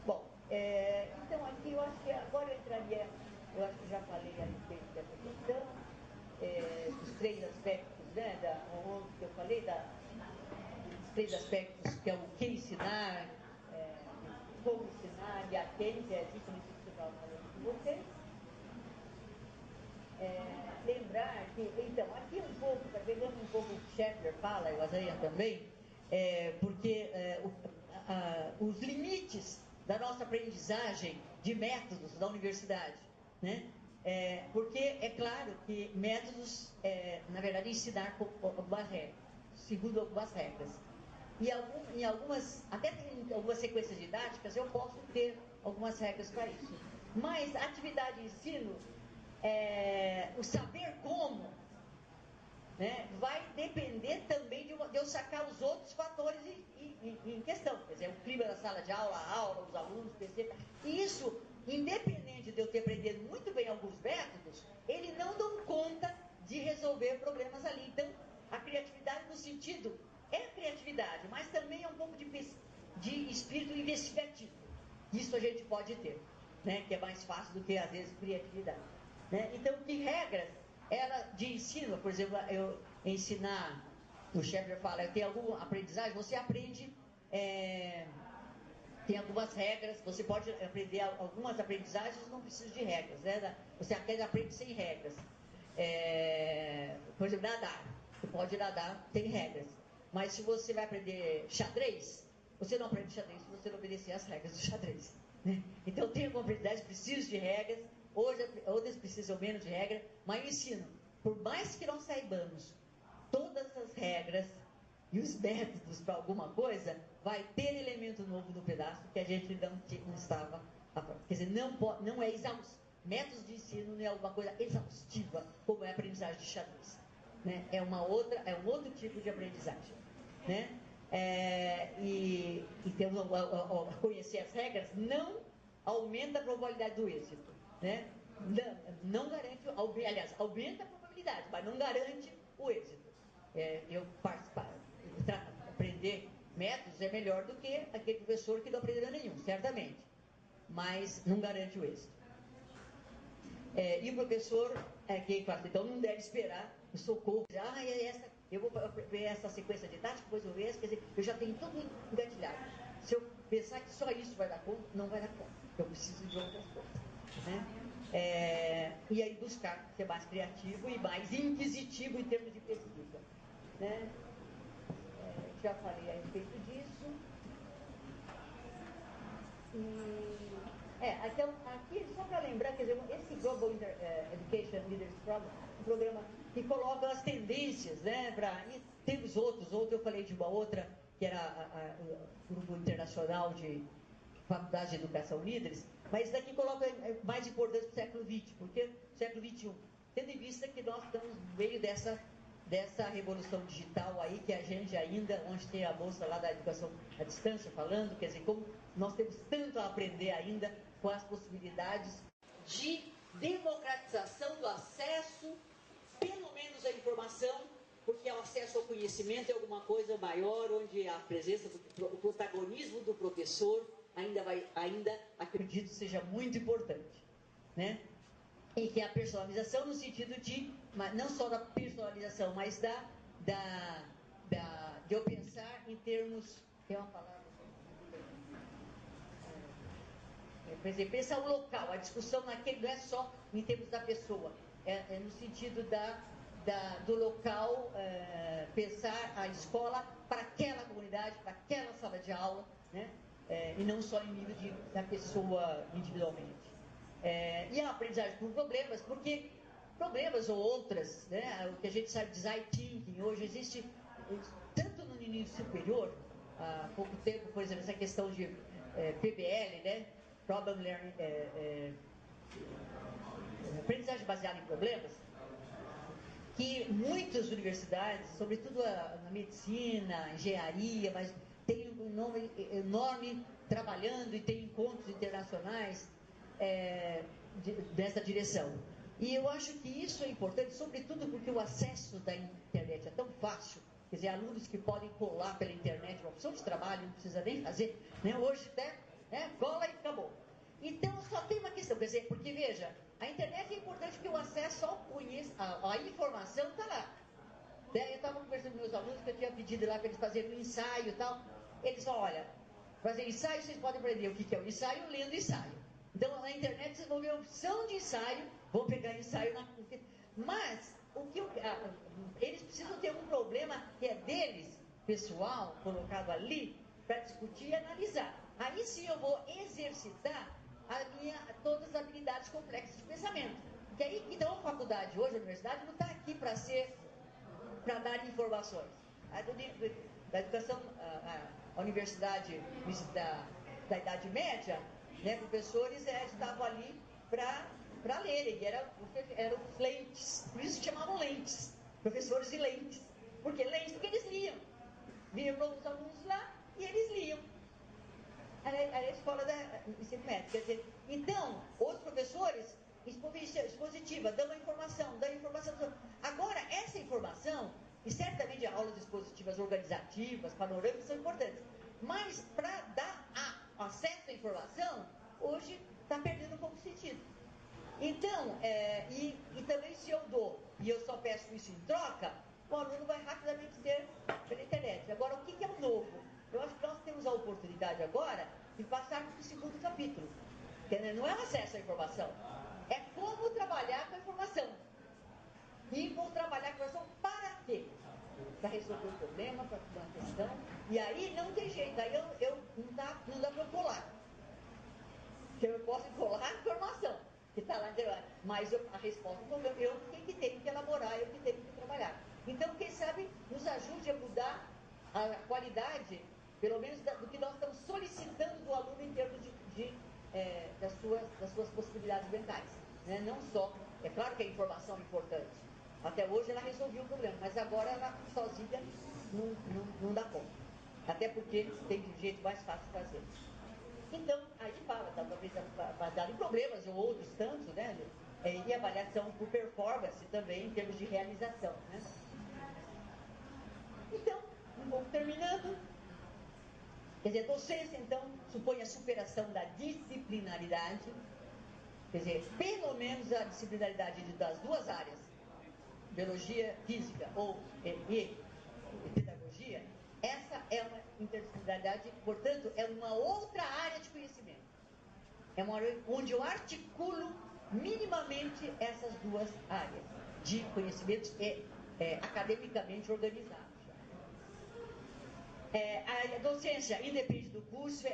Bom, então aqui eu acho que agora eu entraria, eu acho que já falei a respeito dessa questão, dos 3 aspectos, né? Que eu falei, dos 3 aspectos, que é o que ensinar, como ensinar e a quem, que é justamente isso que eu estava falando com vocês. Lembrar que, então, aqui um pouco, pegando um pouco o que Scheffler fala, e o Azaia também, porque os limites da nossa aprendizagem de métodos da universidade, né? Porque é claro que métodos, na verdade, ensinar com algumas regras, segundo algumas regras. E em algumas, até em algumas sequências didáticas, eu posso ter algumas regras para isso. Mas a atividade de ensino, o saber como, né, vai depender também de eu sacar os outros fatores em questão. Quer dizer, o clima da sala de aula, a aula, os alunos, etc. E isso, independente de eu ter aprendido muito bem alguns métodos, eles não dão conta de resolver problemas ali. Então, a criatividade no sentido é criatividade, mas também é um pouco de espírito investigativo. Isso a gente pode ter, né, que é mais fácil do que, às vezes, criatividade. Né? Então, que regras ela de ensino, por exemplo, eu ensinar, o Scheffler fala, eu tenho alguma aprendizagem, você aprende, tem algumas regras, você pode aprender algumas aprendizagens, não precisa de regras, né? Você até aprende sem regras. Por exemplo, nadar, você pode nadar, tem regras. Mas se você vai aprender xadrez, você não aprende xadrez se você não obedecer às regras do xadrez. Né? Então, tem alguma aprendizagem, precisa de regras, outras precisam menos de regra, mas o ensino, por mais que não saibamos todas as regras e os métodos para alguma coisa, vai ter elemento novo no pedaço que a gente não estava. Quer dizer, não é exaustivo. Métodos de ensino não é alguma coisa exaustiva, como é a aprendizagem de xadrez. Né? É um outro tipo de aprendizagem. Né? Então, conhecer as regras não aumenta a probabilidade do êxito. Né? Não garante, aliás, aumenta a probabilidade, mas não garante o êxito. Aprender métodos é melhor do que aquele professor que não aprendeu nenhum, certamente, mas não garante o êxito. E o professor, então não deve esperar o socorro, eu vou ver essa sequência didática, depois eu vejo essa, quer dizer, eu já tenho tudo engatilhado. Se eu pensar que só isso vai dar conta, não vai dar conta. Eu preciso de outras coisas. Né? E aí buscar ser mais criativo e mais inquisitivo em termos de pesquisa. Né? Já falei a respeito disso. Então, aqui, só para lembrar, quer dizer, esse Global Education Leaders Program, um programa que coloca as tendências, né, e temos outros, eu falei de uma outra, que era o Grupo Internacional de Faculdade de Educação Líderes, mas isso daqui coloca mais importante para o século XX, porque o século XXI, tendo em vista que nós estamos no meio dessa revolução digital aí, que a gente ainda, onde tem a moça lá da educação à distância falando, quer dizer, como nós temos tanto a aprender ainda com as possibilidades de democratização do acesso, pelo menos à informação, porque o acesso ao conhecimento é alguma coisa maior, onde a presença, o protagonismo do professor ainda acredito seja muito importante, né? E que a personalização no sentido de, não só da personalização, mas de eu pensar em termos, tem uma palavra, por exemplo, pensar o local, a discussão naquele não é só em termos da pessoa, é no sentido do local, pensar a escola para aquela comunidade, para aquela sala de aula, né? E não só em nível da pessoa individualmente. E a aprendizagem por problemas, porque problemas ou outras, né, o que a gente sabe de design thinking, hoje existe, tanto no nível superior, há pouco tempo, por exemplo, essa questão de PBL, né, Problem Learning, aprendizagem baseada em problemas, que muitas universidades, sobretudo na medicina, engenharia, mas tem um nome enorme trabalhando e tem encontros internacionais nessa direção. E eu acho que isso é importante, sobretudo porque o acesso da internet é tão fácil. Quer dizer, alunos que podem colar pela internet uma opção de trabalho, não precisa nem fazer, né? Hoje até cola e acabou. Então, só tem uma questão, quer dizer, porque veja, a internet é importante porque o acesso à informação está lá. Eu estava conversando com meus alunos que eu tinha pedido lá para eles fazerem um ensaio e tal. Eles falam, olha, fazer ensaio vocês podem aprender o que é o ensaio lendo ensaio. Então, na internet vocês vão ver a opção de ensaio, vão pegar ensaio na... Mas, eles precisam ter um problema que é deles, pessoal, colocado ali, para discutir e analisar. Aí sim eu vou exercitar todas as habilidades complexas de pensamento. Porque aí, então, a faculdade hoje, a universidade, não está aqui para dar informações. Da educação, a universidade da Idade Média, né, professores estavam ali para lerem, eram os lentes, por isso chamavam lentes, professores de lentes. Porque lentes, porque eles liam. Vinham os alunos lá e eles liam. Era a escola da ensino médio. Quer dizer, então, os professores, expositiva, dão informação. Agora, essa informação, e certamente aulas expositivas organizativas, panorâmicas, são importantes. Mas, para dar acesso à informação, hoje está perdendo um pouco de sentido. Então, e também se eu dou, e eu só peço isso em troca, o aluno vai rapidamente ter pela internet. Agora, o que é o novo? Eu acho que nós temos a oportunidade agora de passar para o segundo capítulo. Que não é o acesso à informação, é como trabalhar com a informação. E vou trabalhar com a informação para quê? Para resolver o problema, para uma questão. E aí não tem jeito, aí não dá para eu colar. Porque eu posso colar a informação que está lá dentro, mas a resposta do problema, eu que tenho que elaborar, eu que tenho que trabalhar. Então, quem sabe, nos ajude a mudar a qualidade, pelo menos do que nós estamos solicitando do aluno em termos das suas possibilidades mentais. Né? Não só, é claro que a informação é importante. Até hoje ela resolveu o problema, mas agora ela sozinha não dá conta. Até porque tem de jeito mais fácil de fazer. Então, aí fala, talvez baseado em problemas ou outros tantos, né? E avaliação por performance também, em termos de realização. Né? Então, um pouco terminando. Quer dizer, docência, então, supõe a superação da disciplinaridade, quer dizer, pelo menos a disciplinaridade das duas áreas, biologia física e pedagogia, essa é uma interdisciplinaridade, portanto, é uma outra área de conhecimento. É uma área onde eu articulo minimamente essas duas áreas de conhecimentos academicamente organizados. A docência, independente do curso,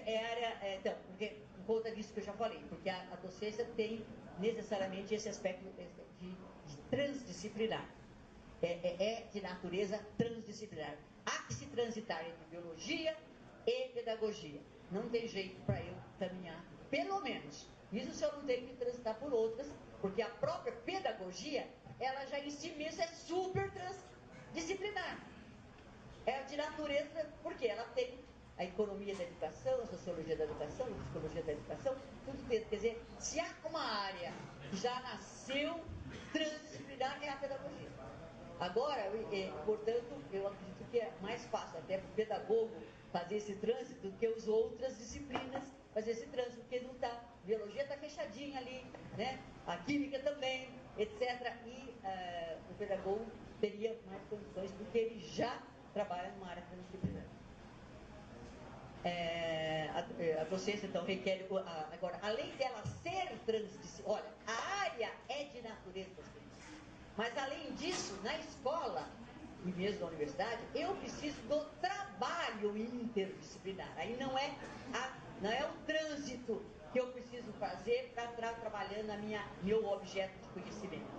então, porque, por conta disso que eu já falei, porque a docência tem necessariamente esse aspecto de transdisciplinar. É de natureza transdisciplinar. Há que se transitar entre biologia e pedagogia. Não tem jeito para eu caminhar, pelo menos. Isso se eu não tenho que transitar por outras, porque a própria pedagogia, ela já em si mesma é super transdisciplinar. É de natureza, porque ela tem a economia da educação, a sociologia da educação, a psicologia da educação, tudo dentro. Quer dizer, se há uma área que já nasceu transdisciplinar, é a pedagogia. Agora, portanto, eu acredito que é mais fácil até para o pedagogo fazer esse trânsito do que as outras disciplinas fazer esse trânsito, porque não está. A biologia está fechadinha ali, né? A química também, etc. E o pedagogo teria mais condições, porque ele já trabalha numa área transdisciplinar. A docência, então, requer... Agora, além dela ser transdisciplinar, olha, a área é de natureza transdisciplinar. Mas, além disso, na escola, e mesmo na universidade, eu preciso do trabalho interdisciplinar. Aí não é o trânsito que eu preciso fazer para estar trabalhando meu objeto de conhecimento.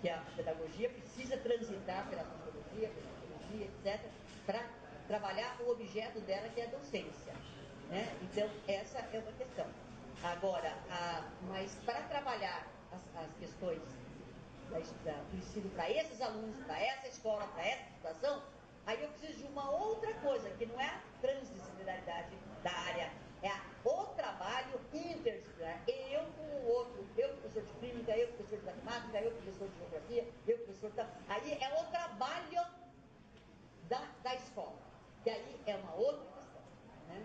Que a pedagogia precisa transitar pela sociologia, pela psicologia, etc., para trabalhar o objeto dela, que é a docência. Né? Então, essa é uma questão. Agora, mas para trabalhar as questões do ensino para esses alunos, para essa escola, para essa situação, aí eu preciso de uma outra coisa, que não é a transdisciplinaridade da área, é o trabalho interdisciplinar. Eu com o outro, eu professor de química, eu professor de matemática, eu professor de geografia, eu professor de... Aí é o trabalho da escola, que aí é uma outra questão, né?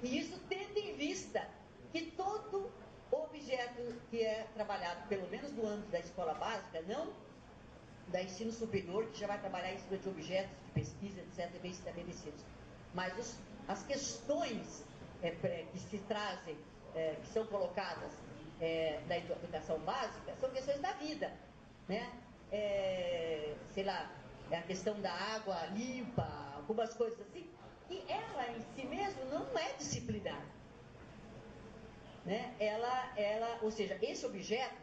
E isso tendo em vista que todo objeto que é trabalhado, pelo menos no âmbito da escola básica, não da ensino superior, que já vai trabalhar em cima de objetos de pesquisa, etc., bem estabelecidos, mas as questões que se trazem, que são colocadas na educação básica, são questões da vida, né? Sei lá, a questão da água limpa, algumas coisas assim, que ela em si mesma não é disciplinar, né? Ou seja, esse objeto,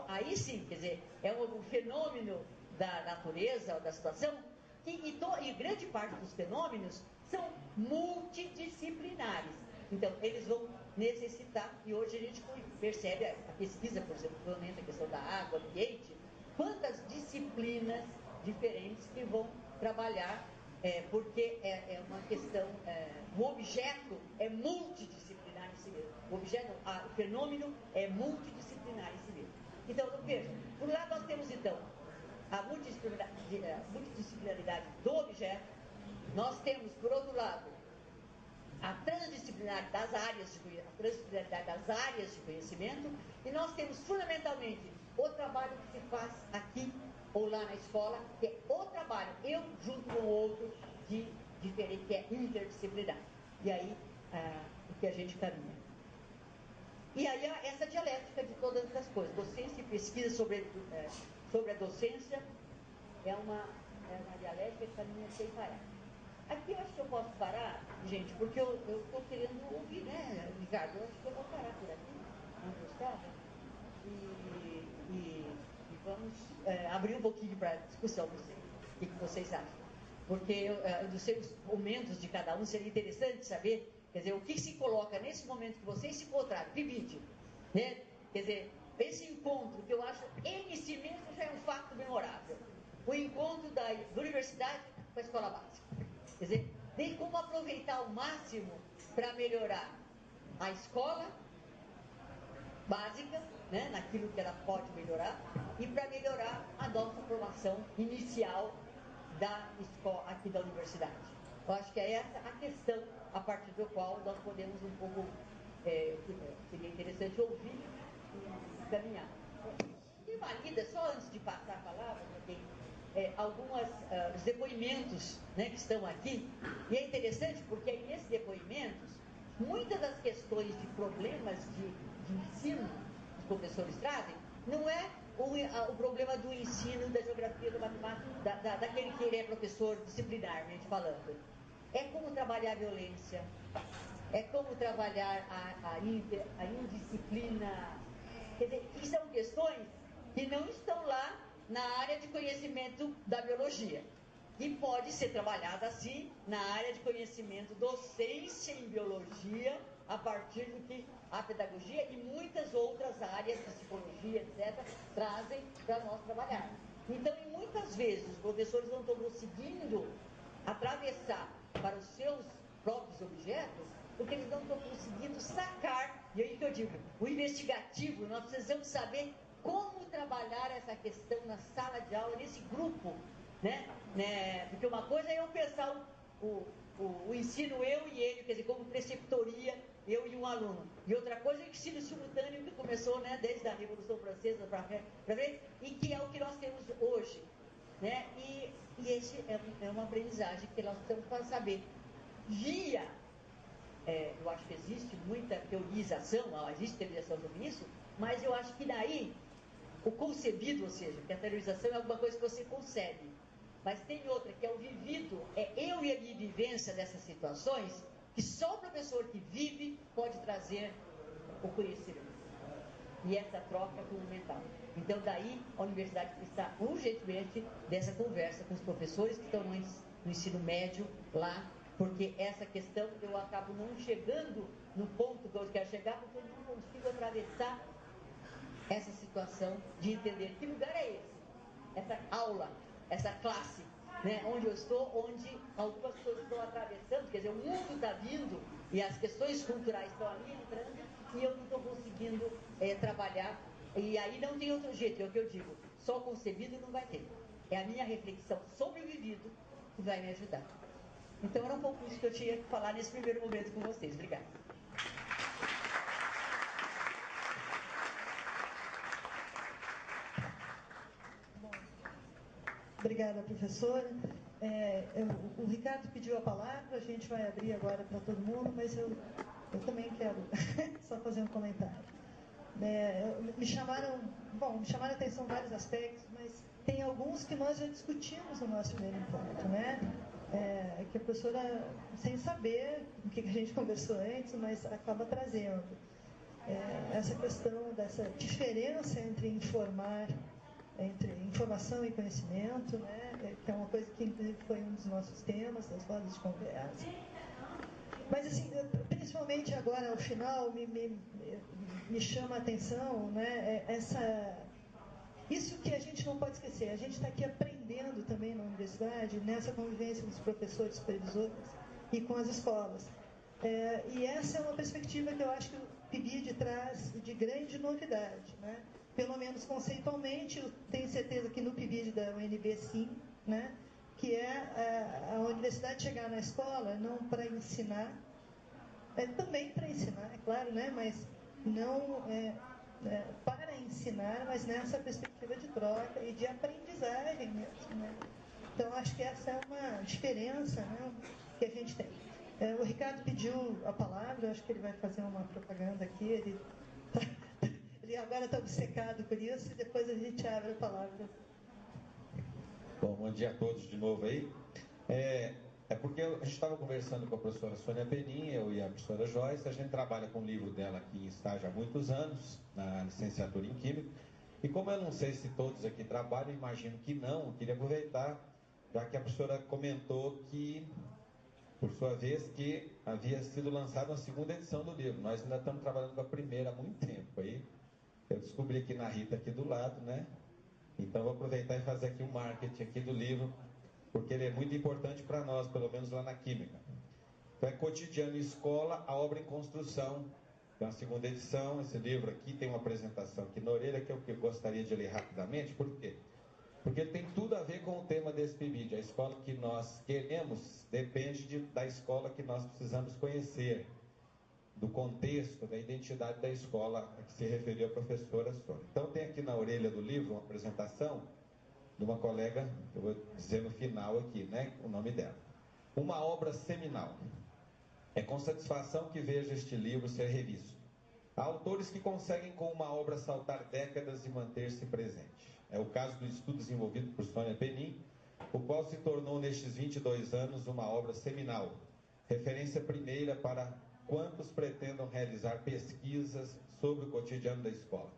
aí sim, quer dizer, é um fenômeno da natureza, ou da situação, e grande parte dos fenômenos são multidisciplinares. Então, eles vão necessitar, e hoje a gente percebe, a pesquisa, por exemplo, a questão da água, ambiente, quantas disciplinas diferentes que vão trabalhar, porque é uma questão, o objeto é multidisciplinar em si mesmo. O fenômeno é multidisciplinar em si mesmo. Então, veja, por um lado nós temos então a multidisciplinaridade do objeto, nós temos, por outro lado, a transdisciplinaridade das áreas de conhecimento, e nós temos fundamentalmente o trabalho que se faz aqui ou lá na escola, que é o trabalho, eu junto com o outro, de diferente, que é interdisciplinar. E aí, o que a gente caminha. E aí, essa dialética de todas essas coisas. Docência e pesquisa sobre a docência é uma dialética que caminha sem parar. Aqui eu acho que eu posso parar, gente, porque eu estou querendo ouvir, né, Ricardo? Eu acho que eu vou parar por aqui, onde eu estava, e vamos abrir um pouquinho para discussão, não sei, o que vocês acham. Porque dos seus momentos de cada um seria interessante saber, quer dizer, o que se coloca nesse momento que vocês se encontraram, divide, né? Quer dizer, esse encontro que eu acho, em si mesmo já é um fato memorável. O encontro da universidade com a escola básica. Quer dizer, tem como aproveitar ao máximo para melhorar a escola básica, né, naquilo que ela pode melhorar, e para melhorar a nossa formação inicial da escola, aqui da universidade. Eu acho que é essa a questão a partir do qual nós podemos um pouco, seria interessante ouvir e caminhar. E valida, só antes de passar a palavra, tem os depoimentos, né, que estão aqui, e é interessante porque aí nesses depoimentos, muitas das questões de problemas de ensino que os professores trazem, não é o problema do ensino, da geografia, da matemática, daquele que ele é professor disciplinarmente falando. É como trabalhar a violência, é como trabalhar a indisciplina. Quer dizer, que são questões que não estão lá na área de conhecimento da biologia. E pode ser trabalhada assim na área de conhecimento docência em biologia, a partir do que a pedagogia e muitas outras áreas, psicologia, etc., trazem para nós trabalhar. Então, e muitas vezes, os professores não estão conseguindo atravessar para os seus próprios objetos, porque eles não estão conseguindo sacar, e aí que eu digo, o investigativo, nós precisamos saber como trabalhar essa questão na sala de aula, nesse grupo, né? Porque uma coisa é eu pensar o ensino eu e ele, quer dizer, como preceptoria, eu e um aluno. E outra coisa é o ensino simultâneo que começou, né, desde a Revolução Francesa para frente, e que é o que nós temos hoje, né? E esse é uma aprendizagem que nós precisamos para saber. Eu acho que existe muita teorização, existe teorização sobre isso, mas eu acho que daí o concebido, ou seja, que a teorização é alguma coisa que você concebe, mas tem outra, que é o vivido, é eu e a minha vivência dessas situações, que só o professor que vive pode trazer o conhecimento. E essa troca é fundamental. Então, daí, a universidade precisa urgentemente dessa conversa com os professores que estão no ensino médio lá, porque essa questão eu acabo não chegando no ponto que eu quero chegar, porque eu não consigo atravessar essa situação de entender que lugar é esse, essa aula, essa classe, né, onde eu estou, onde algumas coisas estão atravessando, quer dizer, o mundo está vindo e as questões culturais estão ali entrando e eu não estou conseguindo trabalhar, e aí não tem outro jeito, é o que eu digo, só concebido não vai ter. É a minha reflexão sobre o vivido que vai me ajudar. Então era um pouco isso que eu tinha que falar nesse primeiro momento com vocês. Obrigada. Obrigada, professora. O Ricardo pediu a palavra, a gente vai abrir agora para todo mundo, mas eu também quero só fazer um comentário. Me chamaram a atenção vários aspectos, mas tem alguns que nós já discutimos no nosso primeiro encontro, né? Que a professora, sem saber o que a gente conversou antes, mas acaba trazendo. Essa questão dessa diferença entre informação e conhecimento, né? Que é uma coisa que inclusive foi um dos nossos temas, das rodas de conversa. Mas, assim, principalmente agora, ao final, me chama a atenção, né, isso que a gente não pode esquecer. A gente está aqui aprendendo também na universidade, nessa convivência dos professores, supervisores e com as escolas. E essa é uma perspectiva que eu acho que o PIBID traz de grande novidade, né? Pelo menos conceitualmente, eu tenho certeza que no PIBID da UNB, sim, né? Que é a universidade chegar na escola não para ensinar, também para ensinar, é claro, né? Mas não para ensinar, mas nessa perspectiva de troca e de aprendizagem mesmo, né? Então, acho que essa é uma diferença, né, que a gente tem. O Ricardo pediu a palavra, acho que ele vai fazer uma propaganda aqui, ele agora está obcecado por isso, e depois a gente abre a palavra. Bom dia a todos de novo aí. Porque a gente estava conversando com a professora Sônia Penin, eu e a professora Joyce, a gente trabalha com o livro dela aqui em estágio há muitos anos, na licenciatura em Química, e como eu não sei se todos aqui trabalham, imagino que não, eu queria aproveitar, já que a professora comentou que, por sua vez, que havia sido lançada uma segunda edição do livro. Nós ainda estamos trabalhando com a primeira há muito tempo. Aí eu descobri aqui na Rita, aqui do lado, né? Então, vou aproveitar e fazer aqui um marketing aqui do livro, porque ele é muito importante para nós, pelo menos lá na Química. Então, é Cotidiano e Escola, a obra em construção. Tem uma segunda edição, esse livro aqui tem uma apresentação aqui na orelha, que é o que eu gostaria de ler rapidamente. Por quê? Porque ele tem tudo a ver com o tema desse PIBID. A escola que nós queremos depende da escola que nós precisamos conhecer, do contexto, da identidade da escola a que se referiu a professora Sônia. Então, tem aqui na orelha do livro uma apresentação de uma colega, que eu vou dizer no final aqui, né, o nome dela. Uma obra seminal. É com satisfação que vejo este livro ser revisto. Há autores que conseguem com uma obra saltar décadas e manter-se presente. É o caso do estudo desenvolvido por Sônia Penin, o qual se tornou nestes 22 anos uma obra seminal, referência primeira para quantos pretendam realizar pesquisas sobre o cotidiano da escola.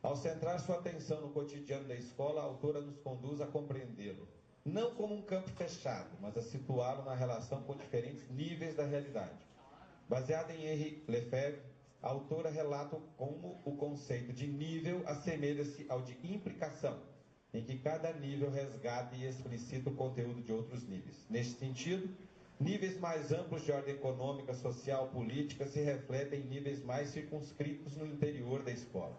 Ao centrar sua atenção no cotidiano da escola, a autora nos conduz a compreendê-lo, não como um campo fechado, mas a situá-lo na relação com diferentes níveis da realidade. Baseada em Henri Lefebvre, a autora relata como o conceito de nível assemelha-se ao de implicação, em que cada nível resgata e explicita o conteúdo de outros níveis. Neste sentido, níveis mais amplos de ordem econômica, social, política se refletem em níveis mais circunscritos no interior da escola.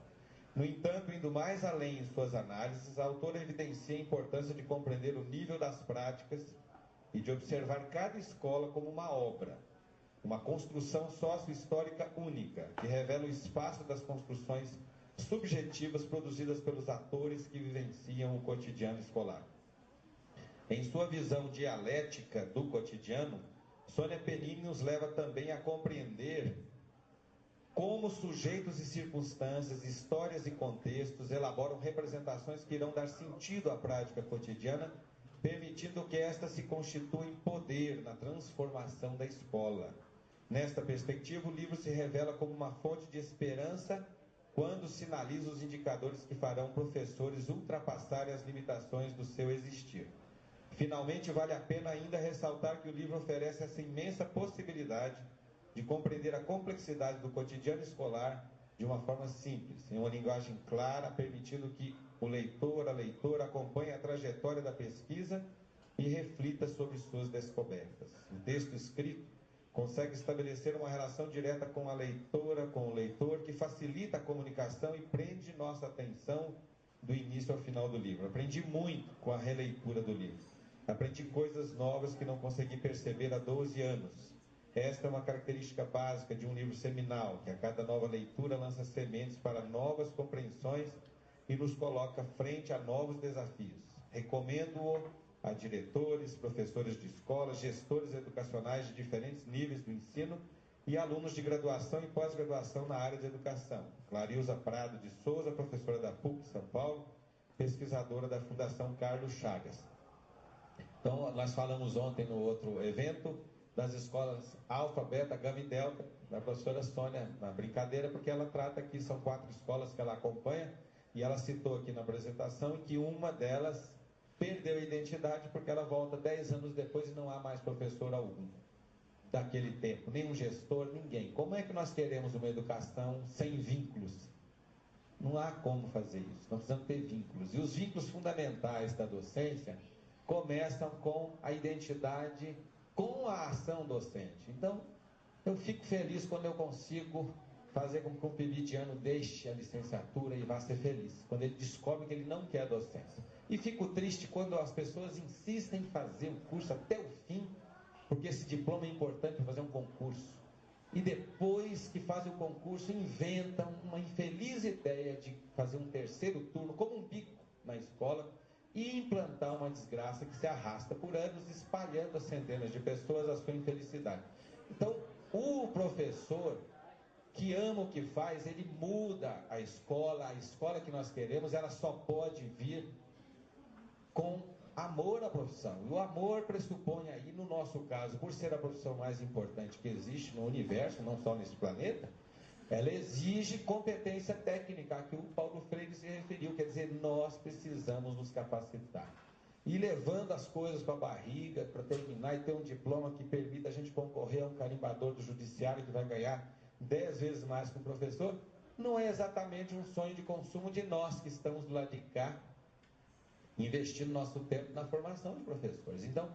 No entanto, indo mais além em suas análises, a autora evidencia a importância de compreender o nível das práticas e de observar cada escola como uma obra, uma construção sócio-histórica única, que revela o espaço das construções subjetivas produzidas pelos atores que vivenciam o cotidiano escolar. Em sua visão dialética do cotidiano, Sônia Penin nos leva também a compreender como sujeitos e circunstâncias, histórias e contextos elaboram representações que irão dar sentido à prática cotidiana, permitindo que esta se constitua em poder na transformação da escola. Nesta perspectiva, o livro se revela como uma fonte de esperança quando sinaliza os indicadores que farão professores ultrapassarem as limitações do seu existir. Finalmente, vale a pena ainda ressaltar que o livro oferece essa imensa possibilidade de compreender a complexidade do cotidiano escolar de uma forma simples, em uma linguagem clara, permitindo que o leitor, a leitora acompanhe a trajetória da pesquisa e reflita sobre suas descobertas. O texto escrito consegue estabelecer uma relação direta com a leitora, com o leitor, que facilita a comunicação e prende nossa atenção do início ao final do livro. Aprendi muito com a releitura do livro. Aprendi coisas novas que não consegui perceber há 12 anos. Esta é uma característica básica de um livro seminal, que a cada nova leitura lança sementes para novas compreensões e nos coloca frente a novos desafios. Recomendo-o a diretores, professores de escolas, gestores educacionais de diferentes níveis do ensino e alunos de graduação e pós-graduação na área de educação. Clarilza Prado de Souza, professora da PUC São Paulo, pesquisadora da Fundação Carlos Chagas. Então, nós falamos ontem no outro evento das escolas Alfa, Beta, Gama e Delta, da professora Sônia, na brincadeira, porque ela trata aqui, são 4 escolas que ela acompanha, e ela citou aqui na apresentação que uma delas perdeu a identidade porque ela volta 10 anos depois e não há mais professor algum daquele tempo, nenhum gestor, ninguém. Como é que nós queremos uma educação sem vínculos? Não há como fazer isso, nós precisamos ter vínculos. E os vínculos fundamentais da docência começam com a identidade, com a ação docente. Então, eu fico feliz quando eu consigo fazer com que um pibidiano deixe a licenciatura e vá ser feliz, quando ele descobre que ele não quer docência. E fico triste quando as pessoas insistem em fazer o curso até o fim, porque esse diploma é importante para fazer um concurso. E depois que fazem o concurso, inventam uma infeliz ideia de fazer um terceiro turno, como um bico na escola, e implantar uma desgraça que se arrasta por anos, espalhando a centenas de pessoas a sua infelicidade. Então, o professor que ama o que faz, ele muda a escola que nós queremos, ela só pode vir com amor à profissão. E o amor pressupõe aí, no nosso caso, por ser a profissão mais importante que existe no universo, não só nesse planeta, ela exige competência técnica, a que o Paulo Freire se referiu, quer dizer, nós precisamos nos capacitar. E levando as coisas para a barriga, para terminar e ter um diploma que permita a gente concorrer a um carimbador do judiciário que vai ganhar 10 vezes mais que o professor, não é exatamente um sonho de consumo de nós que estamos do lado de cá, investindo nosso tempo na formação de professores. Então,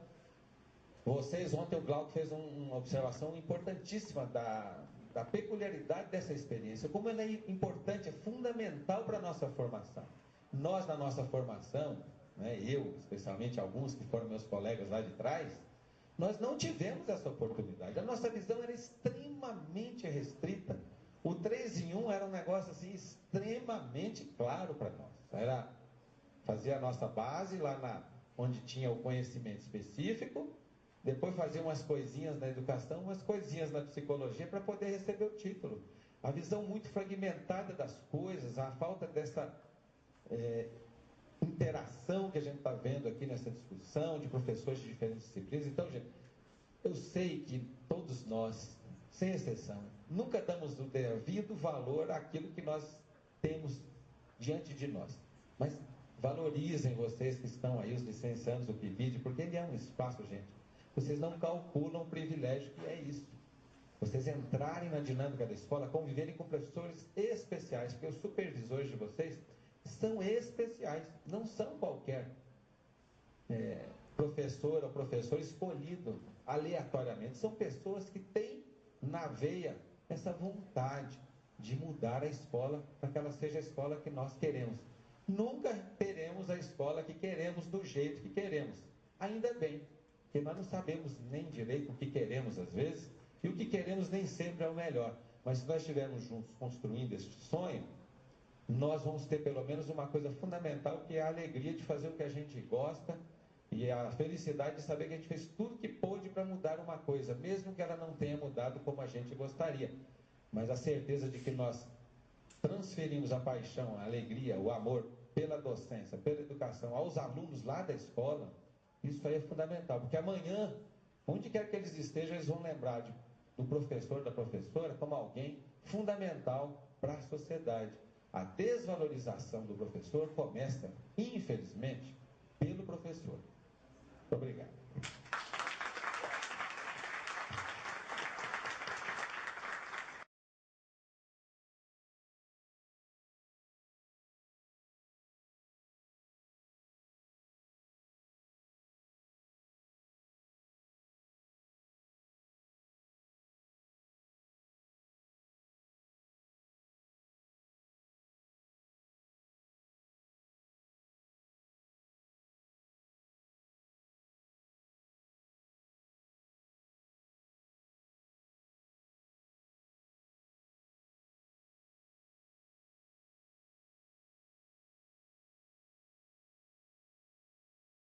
vocês, ontem o Glauco fez uma observação importantíssima da peculiaridade dessa experiência, como ela é importante, é fundamental para a nossa formação. Nós, na nossa formação, né, eu, especialmente alguns que foram meus colegas lá de trás, nós não tivemos essa oportunidade. A nossa visão era extremamente restrita. O 3 em 1 era um negócio assim, extremamente claro para nós. Fazia a nossa base lá onde tinha o conhecimento específico, depois fazia umas coisinhas na educação, umas coisinhas na psicologia para poder receber o título. A visão muito fragmentada das coisas, a falta dessa interação que a gente está vendo aqui nessa discussão de professores de diferentes disciplinas. Então, gente, eu sei que todos nós, sem exceção, nunca damos o devido valor àquilo que nós temos diante de nós. Mas valorizem vocês que estão aí, os licenciados do PIBID, porque ele é um espaço, gente. Vocês não calculam o privilégio que é isso. Vocês entrarem na dinâmica da escola, conviverem com professores especiais, porque os supervisores de vocês são especiais, não são qualquer professor ou professor escolhido aleatoriamente. São pessoas que têm na veia essa vontade de mudar a escola para que ela seja a escola que nós queremos. Nunca teremos a escola que queremos do jeito que queremos. Ainda bem, porque nós não sabemos nem direito o que queremos às vezes, e o que queremos nem sempre é o melhor. Mas se nós estivermos juntos construindo este sonho, nós vamos ter pelo menos uma coisa fundamental, que é a alegria de fazer o que a gente gosta e a felicidade de saber que a gente fez tudo que pôde para mudar uma coisa, mesmo que ela não tenha mudado como a gente gostaria. Mas a certeza de que nós transferimos a paixão, a alegria, o amor pela docência, pela educação aos alunos lá da escola, isso aí é fundamental, porque amanhã, onde quer que eles estejam, eles vão lembrar do professor, da professora, como alguém fundamental para a sociedade. A desvalorização do professor começa, infelizmente, pelo professor. Muito obrigado.